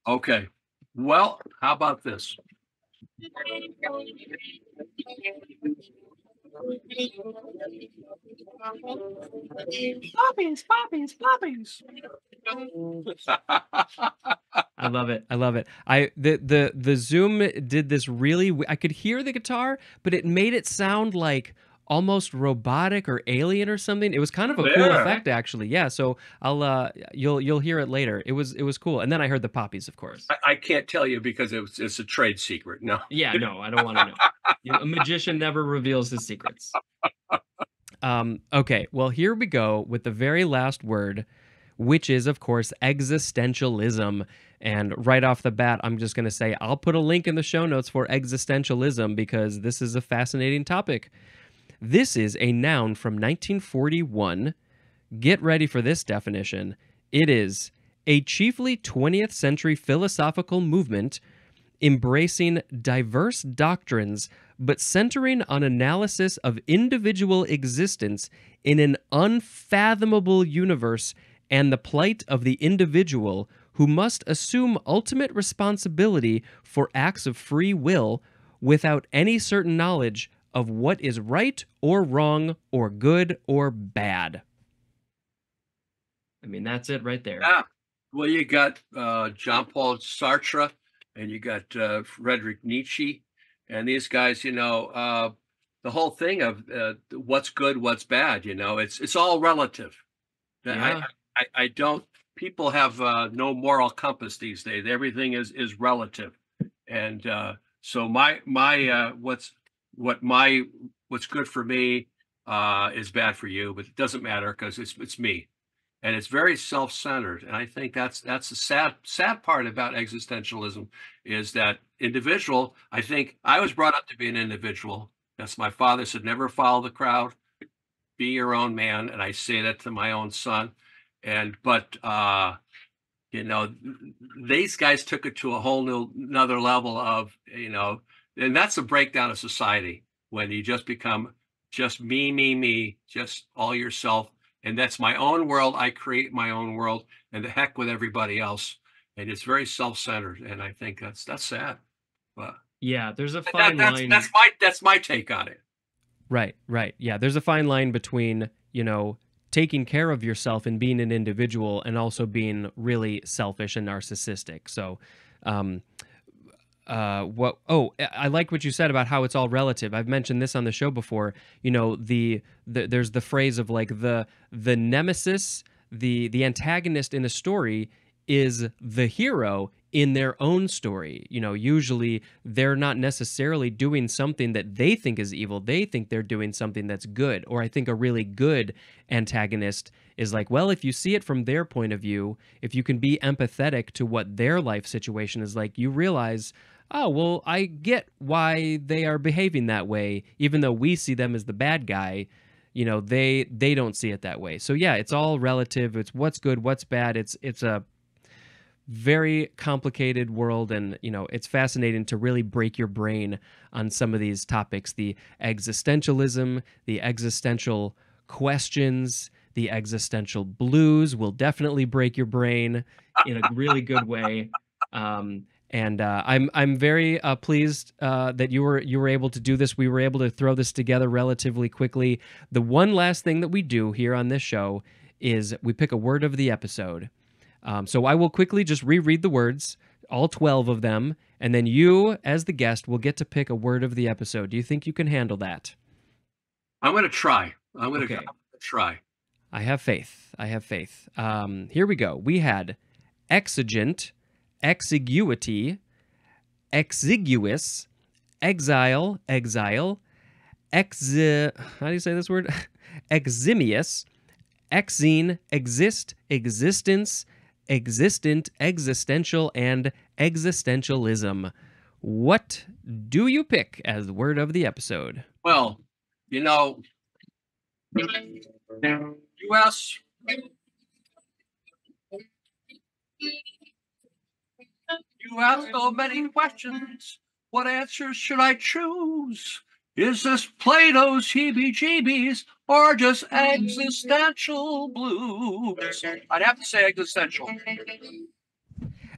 Okay. Well, how about this? Poppies. I love it. The Zoom did this really. I could hear the guitar, but it made it sound like almost robotic or alien or something. It was kind of a cool effect, actually. Yeah. So I'll you'll hear it later. It was cool. And then I heard the poppies, of course. I can't tell you because it's a trade secret. No. Yeah. No, I don't want to know. A magician never reveals his secrets. Okay. Well, here we go with the very last word, which is, of course, existentialism. And right off the bat, I'm just going to say I'll put a link in the show notes for existentialism because this is a fascinating topic. This is a noun from 1941. Get ready for this definition. It is a chiefly 20th century philosophical movement embracing diverse doctrines but centering on analysis of individual existence in an unfathomable universe and the plight of the individual who must assume ultimate responsibility for acts of free will without any certain knowledge of what is right or wrong or good or bad. I mean, that's it right there. Yeah. Well, you got Jean-Paul Sartre and you got Friedrich Nietzsche and these guys, the whole thing of what's good, what's bad, it's all relative. Yeah. I don't, people have no moral compass these days. Everything is relative. And so what's good for me is bad for you, but it doesn't matter because it's me. And it's very self-centered. And I think that's the sad part about existentialism is that individual. I think I was brought up to be an individual. That's my father said, never follow the crowd, be your own man. And I say that to my own son. But these guys took it to a whole another level of, and that's a breakdown of society when you just become just me, just all yourself. And that's my own world. I create my own world and the heck with everybody else. And it's very self-centered. And I think that's sad. But yeah, there's a fine line. That's my take on it. Right. Yeah, there's a fine line between, taking care of yourself and being an individual and also being really selfish and narcissistic. So what oh I like what you said about how it's all relative. I've mentioned this on the show before. You know, there's the phrase of like the nemesis, the antagonist in a story is the hero in their own story. You know, usually they're not necessarily doing something that they think is evil. They think they're doing something that's good. Or I think a really good antagonist is like, well, if you see it from their point of view, if you can be empathetic to what their life situation is like, you realize, oh, well, I get why they are behaving that way, even though we see them as the bad guy. You know, they don't see it that way. So yeah, it's all relative. It's what's good, what's bad. It's a very complicated world, and you know, it's fascinating to really break your brain on some of these topics: the existentialism, the existential questions, the existential blues will definitely break your brain in a really good way. And I'm very pleased that you were able to do this. We were able to throw this together relatively quickly. The one last thing that we do here on this show is we pick a word of the episode. So I will quickly just reread the words, all 12 of them, and then you, as the guest, will get to pick a word of the episode. Do you think you can handle that? I'm going to try. Okay. Try. I have faith. I have faith. Here we go. We had exigent, exiguity, exiguous, exile, how do you say this word? Eximius, exene, exist, existence, existent, existential, and existentialism. What do you pick as the word of the episode? Well, you know, U.S. You ask so many questions. What answers should I choose? Is this Plato's heebie-jeebies or just existential blues? I'd have to say existential.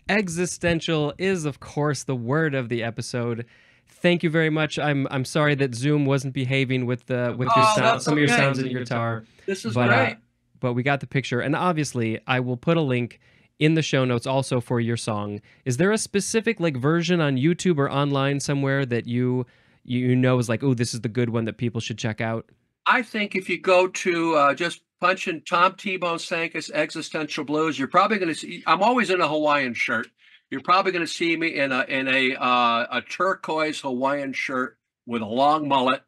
Existential is, of course, the word of the episode. Thank you very much. I'm sorry that Zoom wasn't behaving with your sound, some of your sounds in your guitar. This is great. But we got the picture, and obviously, I will put a link in the show notes also for your song. Is there a specific like version on YouTube or online somewhere that you know is like, oh, this is the good one that people should check out? I think if you go to just punch in Tom T-Bone Stankus Existential Blues, you're probably going to see. I'm always in a Hawaiian shirt. You're probably going to see me in a turquoise Hawaiian shirt with a long mullet.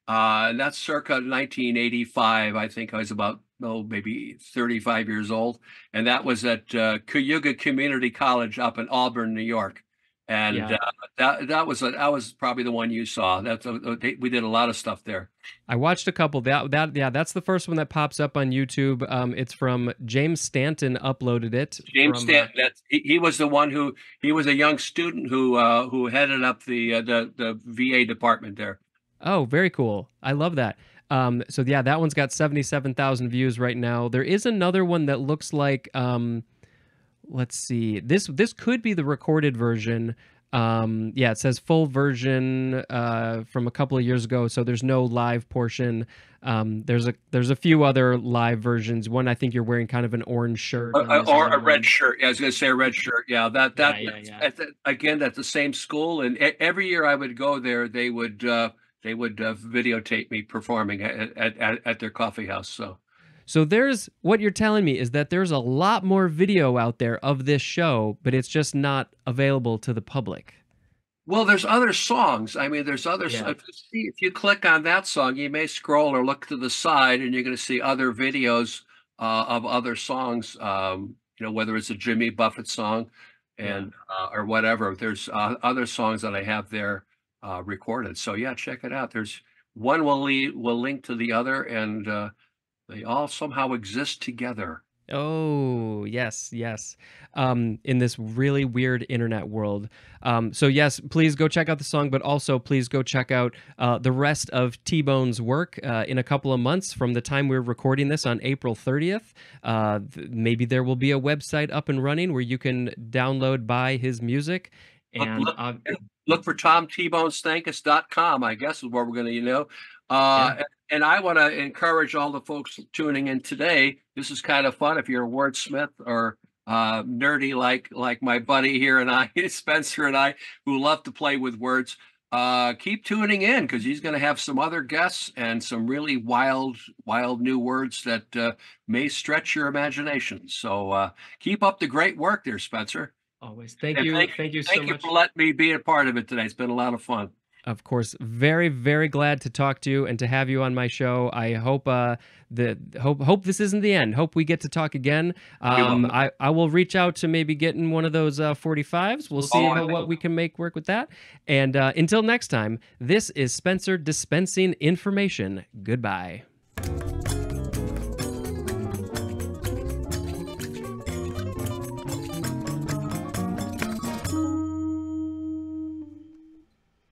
And that's circa 1985. I think I was about maybe 35 years old, and that was at Cayuga Community College up in Auburn, New York. And that was probably the one you saw. We did a lot of stuff there. I watched a couple. That's the first one that pops up on YouTube. It's from James Stanton uploaded it. James Stanton. He was the one he was a young student who headed up the VA department there. Oh, very cool. I love that. So yeah, that one's got 77,000 views right now. There is another one that looks like let's see. This could be the recorded version. Yeah, it says full version from a couple of years ago, so there's no live portion. There's a few other live versions. One, I think you're wearing kind of an orange shirt or a red shirt. Yeah, I was going to say a red shirt. Yeah, again, that's the same school, and every year I would go there, they would videotape me performing at their coffee house. So there's what you're telling me is that there's a lot more video out there of this show, but it's just not available to the public. Well, there's other songs. I mean, there's other. Yeah. If you click on that song, you may scroll or look to the side, and you're going to see other videos of other songs. Whether it's a Jimmy Buffett song, and or whatever. There's other songs that I have there recorded. So yeah, check it out. There's one will link to the other, and they all somehow exist together. Oh, yes. In this really weird internet world. So yes, please go check out the song, but also please go check out the rest of T-Bone's work in a couple of months from the time we're recording this on April 30th. Maybe there will be a website up and running where you can download, buy his music. And look for TomTBoneStankus.com, I guess is where we're going to, And I want to encourage all the folks tuning in today. This is kind of fun. If you're a wordsmith or nerdy like my buddy here and I, Spencer and I, who love to play with words. Keep tuning in because he's going to have some other guests and some really wild new words that may stretch your imagination. So keep up the great work there, Spencer. Always. Thank And you. thank Thank you so thank you much. for letting me be a part of it today. It's been a lot of fun. Of course, very, very glad to talk to you and to have you on my show. I hope hope this isn't the end. Hope we get to talk again. I will reach out to maybe getting one of those 45s. We'll see what we can make work with that. And until next time, this is Spencer dispensing information. Goodbye.